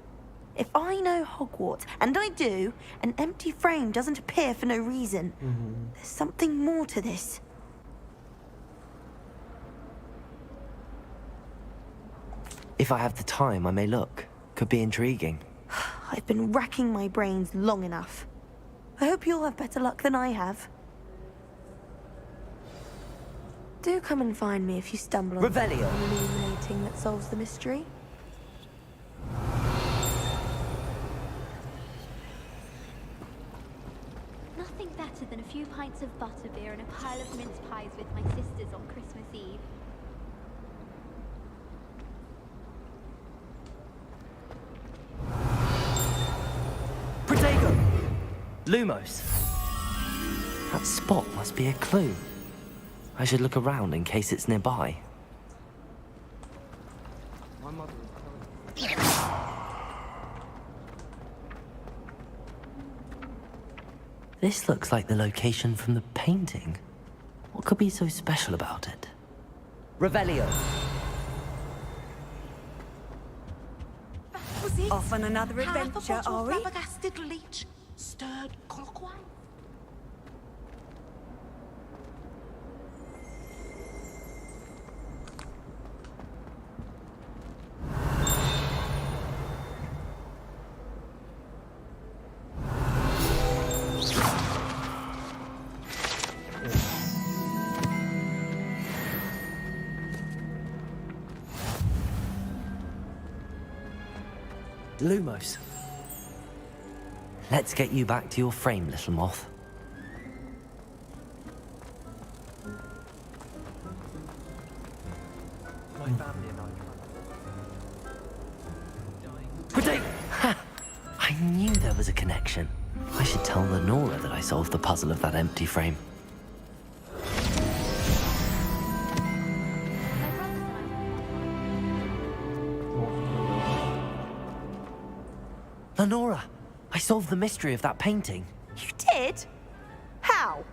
If I know Hogwarts, and I do, an empty frame doesn't appear for no reason. There's something more to this. If I have the time, I may look. Could be intriguing. I've been racking my brains long enough. I hope you'll have better luck than I have. Do come and find me if you stumble on Revelio. something illuminating that solves the mystery. Nothing better than a few pints of butterbeer and a pile of mince pies with my sisters on Christmas Eve. Protego! Lumos. That spot must be a clue. I should look around in case it's nearby. This looks like the location from the painting. What could be so special about it? Revelio. Off on another adventure, are we? Flabbergasted leech, stirred clockwise. Lumos. Let's get you back to your frame, little moth. My family and I Ha! I knew there was a connection. I should tell Lenora that I solved the puzzle of that empty frame. Lenora, I solved the mystery of that painting. You did? How?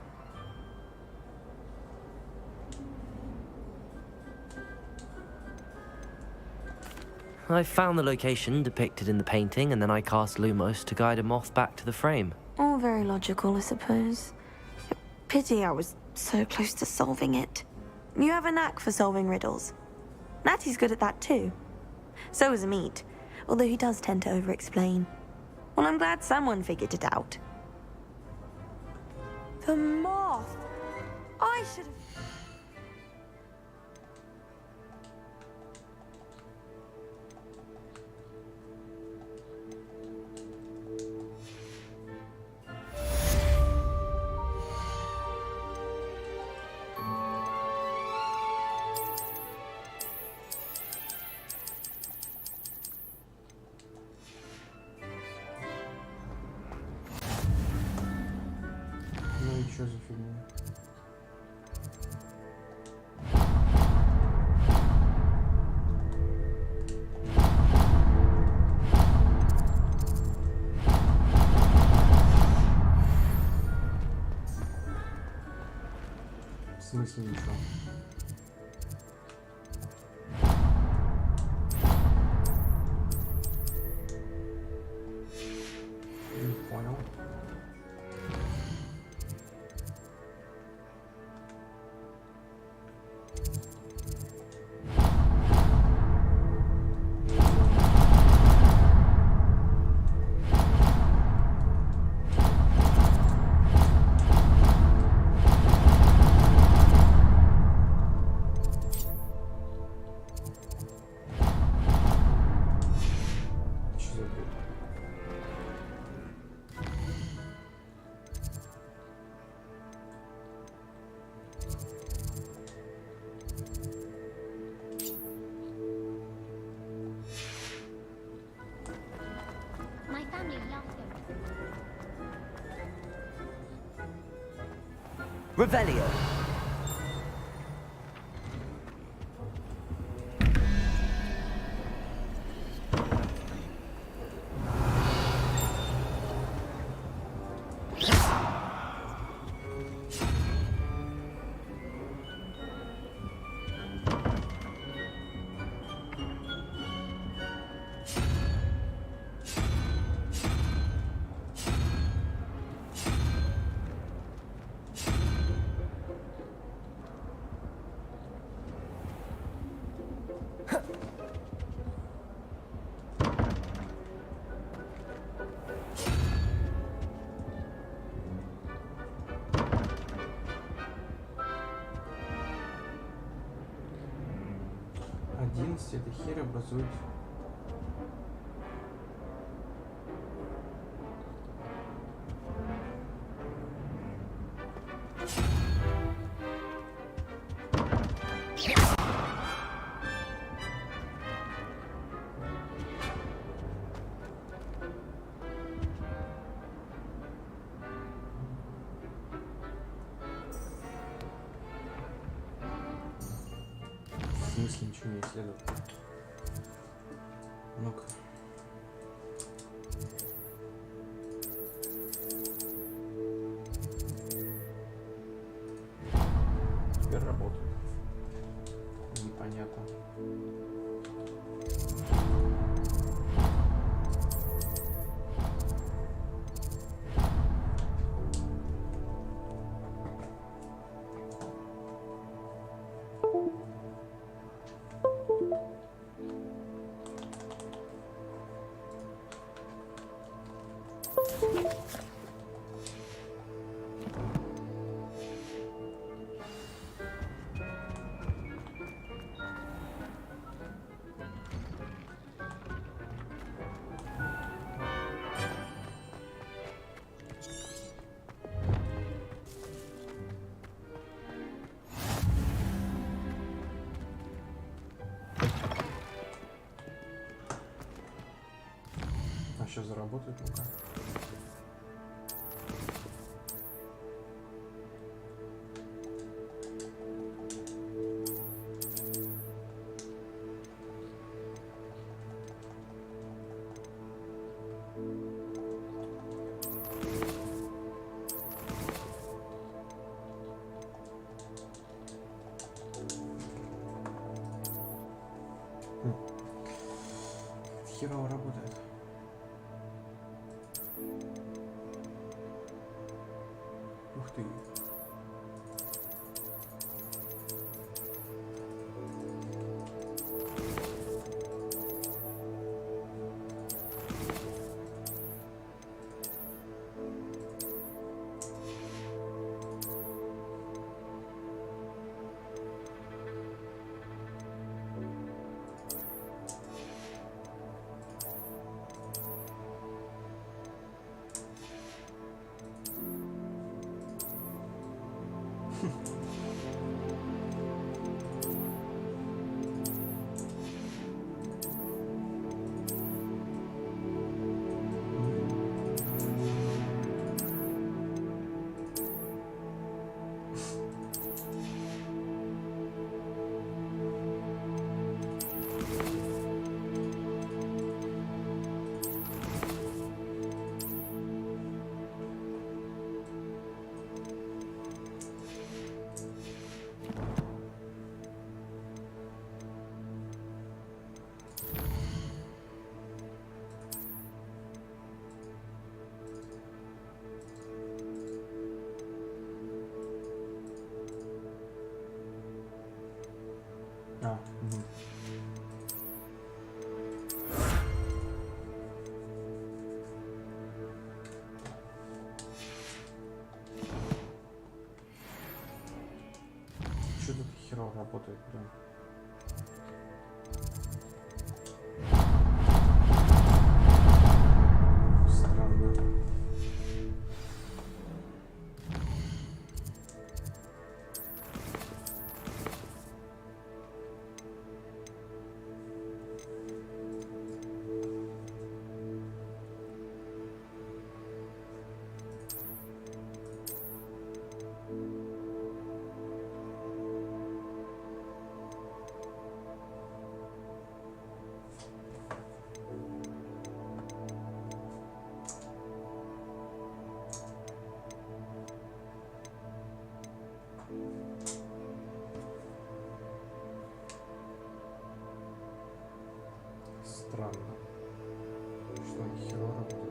I found the location depicted in the painting, and then I cast Lumos to guide a moth back to the frame. All very logical, I suppose. Pity I was so close to solving it. You have a knack for solving riddles. Natty's good at that too. So is Amit, although he does tend to over-explain. Well, I'm glad someone figured it out. The moth! I should have... Ну и чё за фигня? В смысле ничего? Revelio. Эта херь образует в смысле ничего не исследовать. Ну-ка. Теперь работает. Непонятно. А сейчас заработает, ну-ка. Херово работает. Ух ты. Что-то херово работает прям. Странно. Странно. Что они херово работают.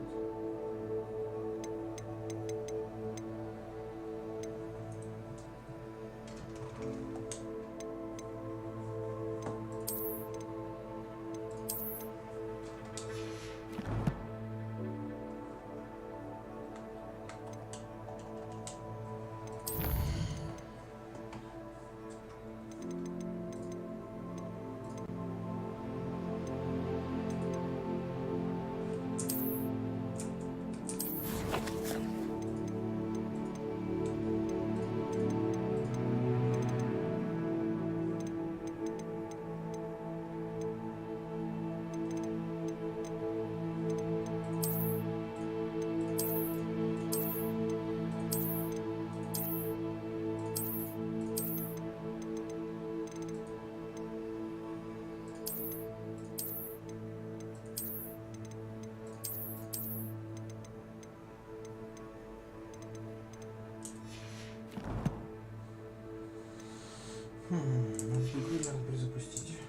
Игру надо перезапустить.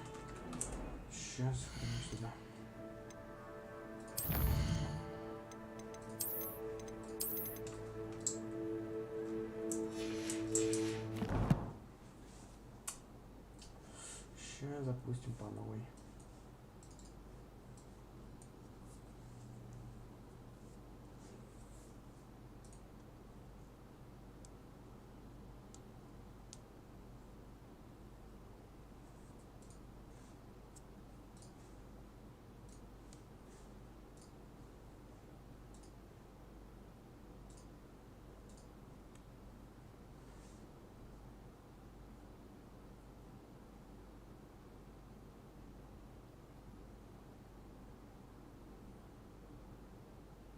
Сейчас храним сюда. Сейчас запустим по новой.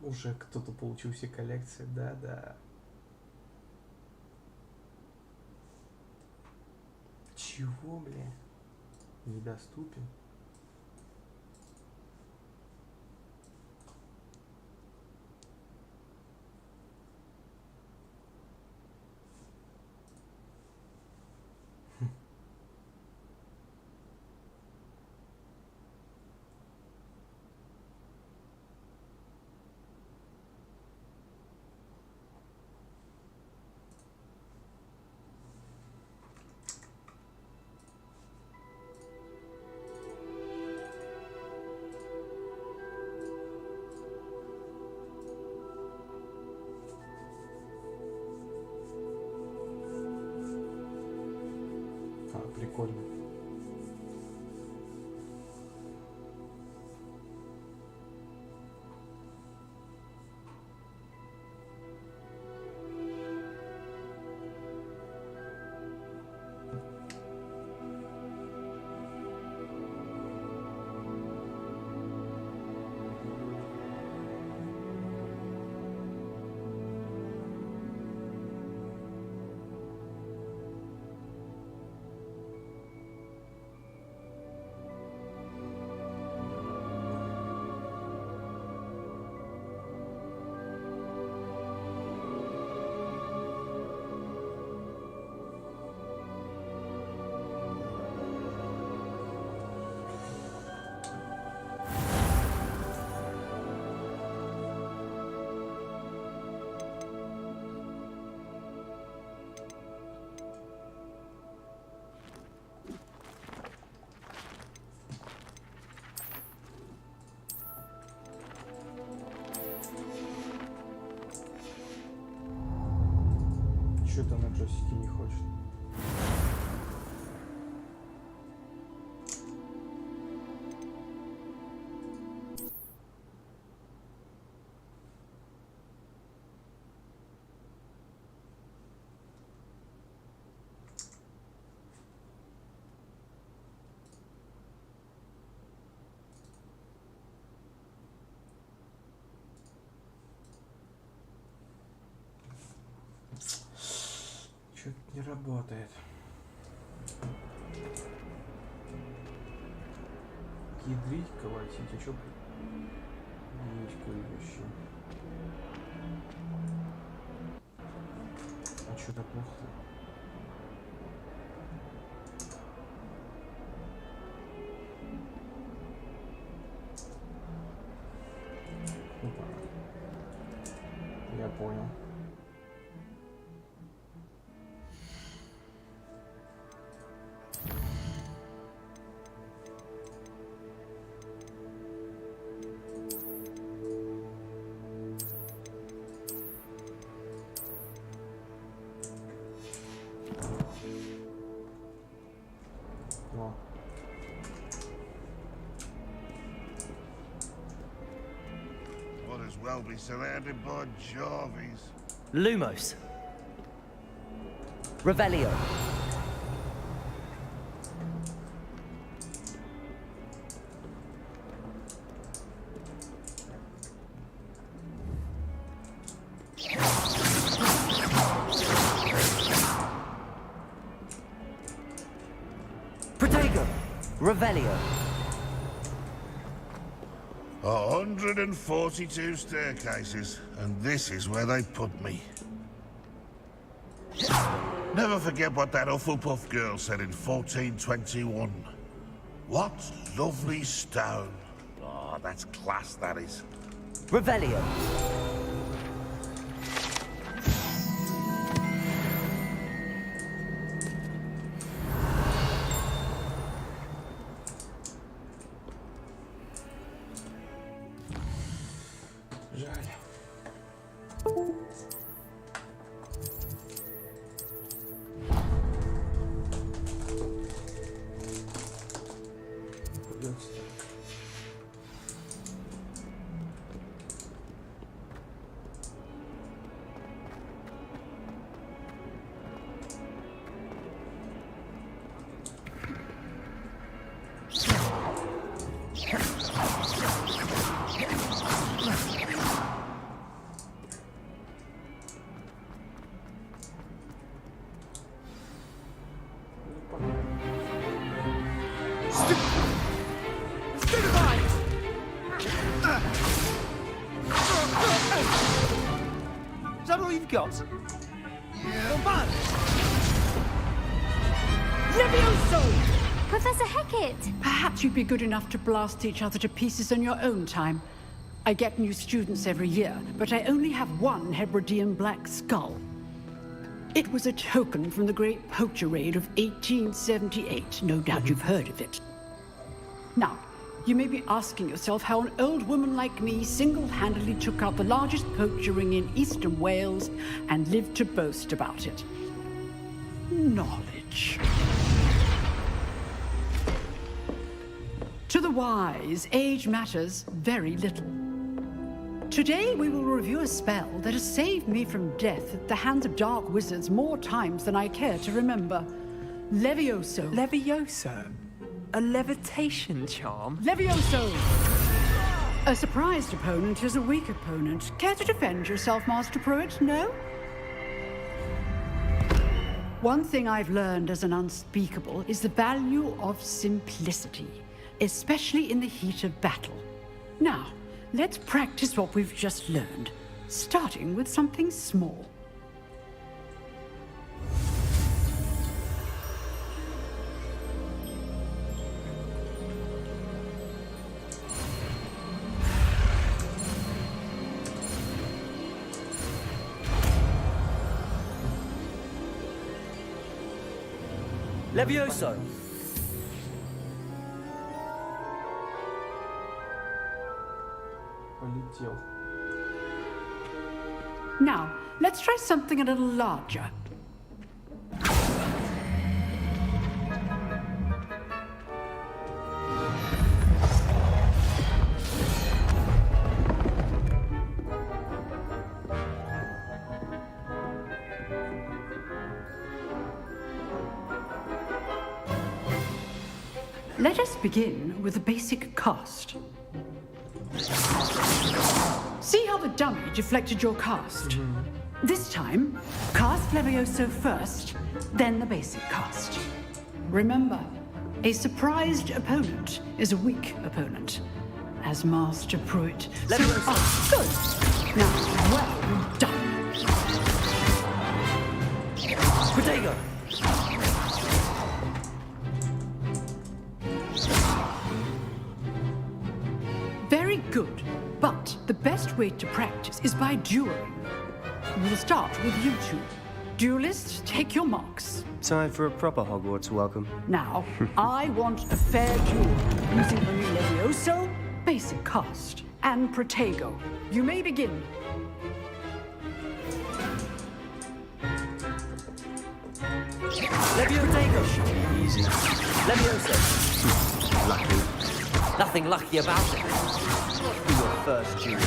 Уже кто-то получил все коллекции, да-да. Чего, бля? Недоступен. Прикольно. Что-то на джойстике не хочет. Что-то не работает. Ядрить, колотить, а что яичко еще? А что-то плохо. Я понял. О. Might as well be surrounded by Jarvies. Lumos. Revelio. Protego. Revelio. 142 staircases, and this is where they put me. Never forget what that Hufflepuff girl said in 1421. What lovely stone. Oh, that's class, that is. Revelio. Жаль. Придётся. Is that all you've got? Yeah. Come on! Levioso! Professor Hecat! Perhaps you'd be good enough to blast each other to pieces in your own time. I get new students every year, but I only have one Hebridean black skull. It was a token from the Great Poacher Raid of 1878. No doubt you've heard of it. Now, you may be asking yourself how an old woman like me single-handedly took out the largest poacher ring in eastern Wales and lived to boast about it. Knowledge. To the wise, age matters very little. Today we will review a spell that has saved me from death at the hands of dark wizards more times than I care to remember. Levioso. Levioso? A levitation charm? Levioso! A surprised opponent is a weak opponent. Care to defend yourself, Master Pruitt? No? One thing I've learned as an unspeakable is the value of simplicity, especially in the heat of battle. Now, let's practice what we've just learned, starting with something small. Levioso. Полетел. Now, let's try something a little larger. Let us begin with the basic cast. See how the dummy deflected your cast? This time, cast Levioso first, then the basic cast. Remember, a surprised opponent is a weak opponent. As Master Pruitt. Levioso! Good! Now, well done. Protego! Very good. But the best way to practice is by dueling. We'll start with you two. Duelists, take your marks. Time for a proper Hogwarts welcome. Now, I want a fair duel using only Levioso, basic cast, and Protego. You may begin. Protego. Easy. Levioso. Lucky. Nothing lucky about it. For your first duel.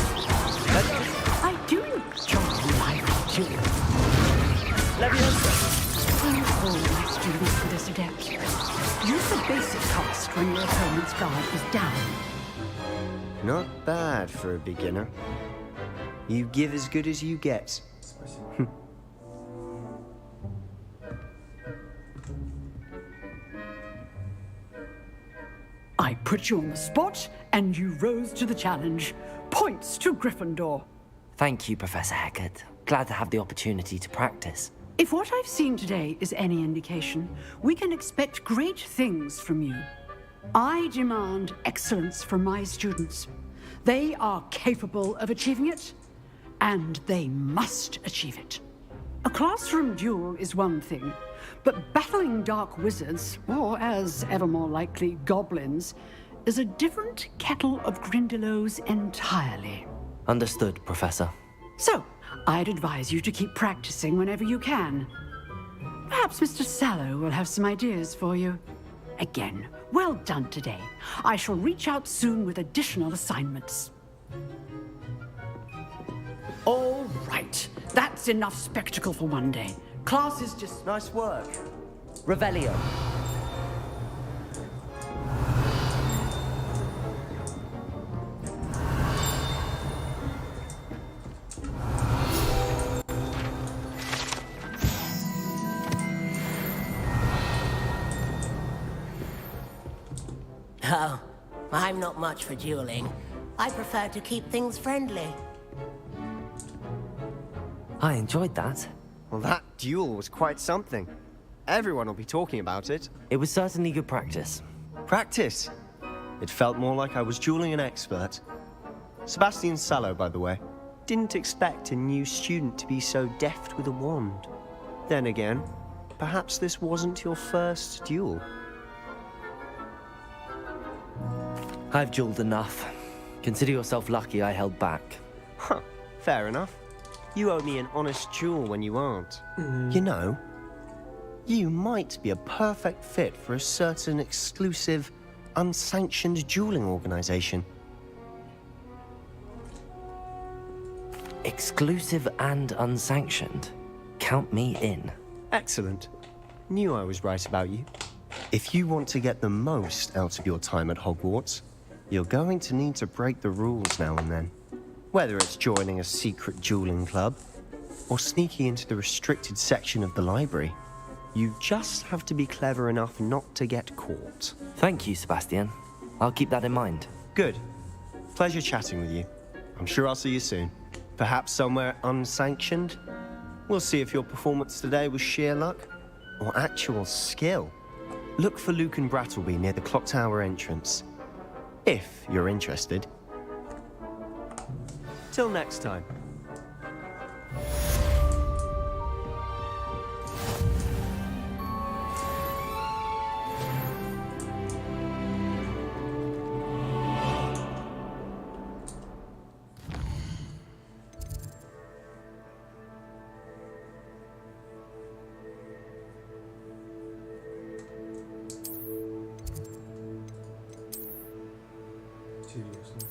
I do enjoy lively duels. Leviosa. All my students for this adept. Use the basic cast when your opponent's guard is down. Not bad for a beginner. You give as good as you get. I put you on the spot, and you rose to the challenge. Points to Gryffindor. Thank you, Professor Hecat. Glad to have the opportunity to practice. If what I've seen today is any indication, we can expect great things from you. I demand excellence from my students. They are capable of achieving it, and they must achieve it. A classroom duel is one thing, but battling dark wizards, or as ever more likely, goblins, is a different kettle of Grindylows entirely. Understood, Professor. So, I'd advise you to keep practicing whenever you can. Perhaps Mr. Sallow will have some ideas for you. Again, well done today. I shall reach out soon with additional assignments. All right. That's enough spectacle for one day. Class is just... Nice work. Revelio. Oh, I'm not much for dueling. I prefer to keep things friendly. I enjoyed that. Well, that duel was quite something. Everyone will be talking about it. It was certainly good practice. Practice? It felt more like I was dueling an expert. Sebastian Sallow, by the way. Didn't expect a new student to be so deft with a wand. Then again, perhaps this wasn't your first duel. I've dueled enough. Consider yourself lucky I held back. Huh, fair enough. You owe me an honest duel when you aren't. You know, you might be a perfect fit for a certain exclusive, unsanctioned dueling organization. Exclusive and unsanctioned? Count me in. Excellent. Knew I was right about you. If you want to get the most out of your time at Hogwarts, you're going to need to break the rules now and then. Whether it's joining a secret dueling club, or sneaking into the restricted section of the library, you just have to be clever enough not to get caught. Thank you, Sebastian. I'll keep that in mind. Good. Pleasure chatting with you. I'm sure I'll see you soon. Perhaps somewhere unsanctioned? We'll see if your performance today was sheer luck, or actual skill. Look for Luke and Brattleby near the clock tower entrance. If you're interested. Till next time. Интересно.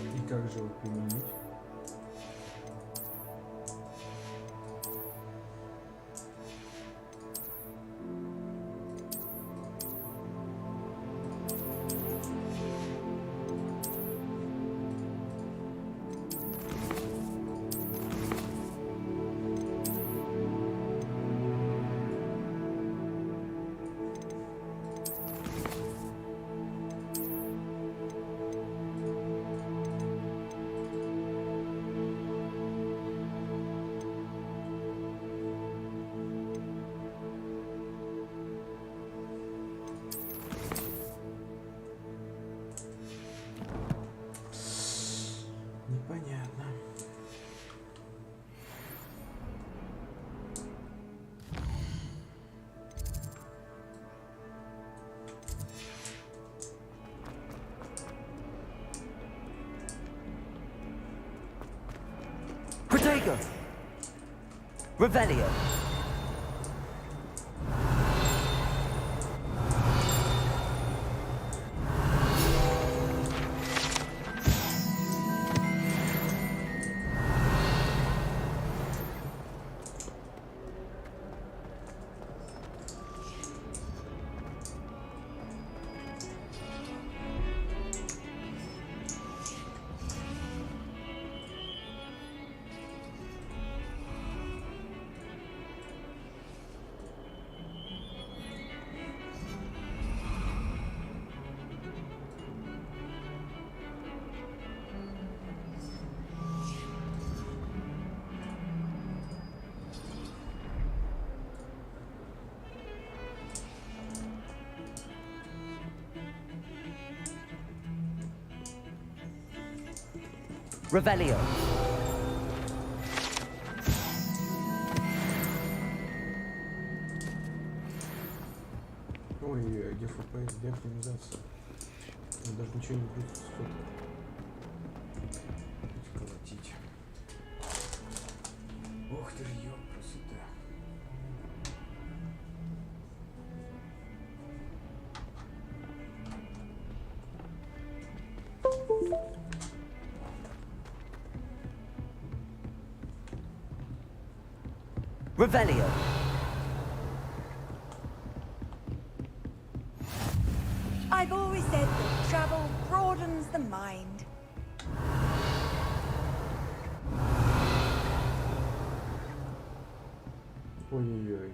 И как же его применить? Protego! Revelio! Revelio. Ой, где FPS, где оптимизация? Даже ничего не будет сфоткать. Колотить. Ох ты ж, ёпрст. Revelio. I've always said that travel broadens the mind. Ой-ой-ой.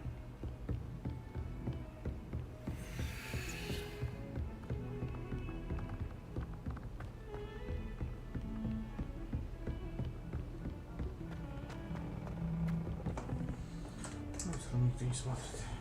Ну, все равно никто не смотрит.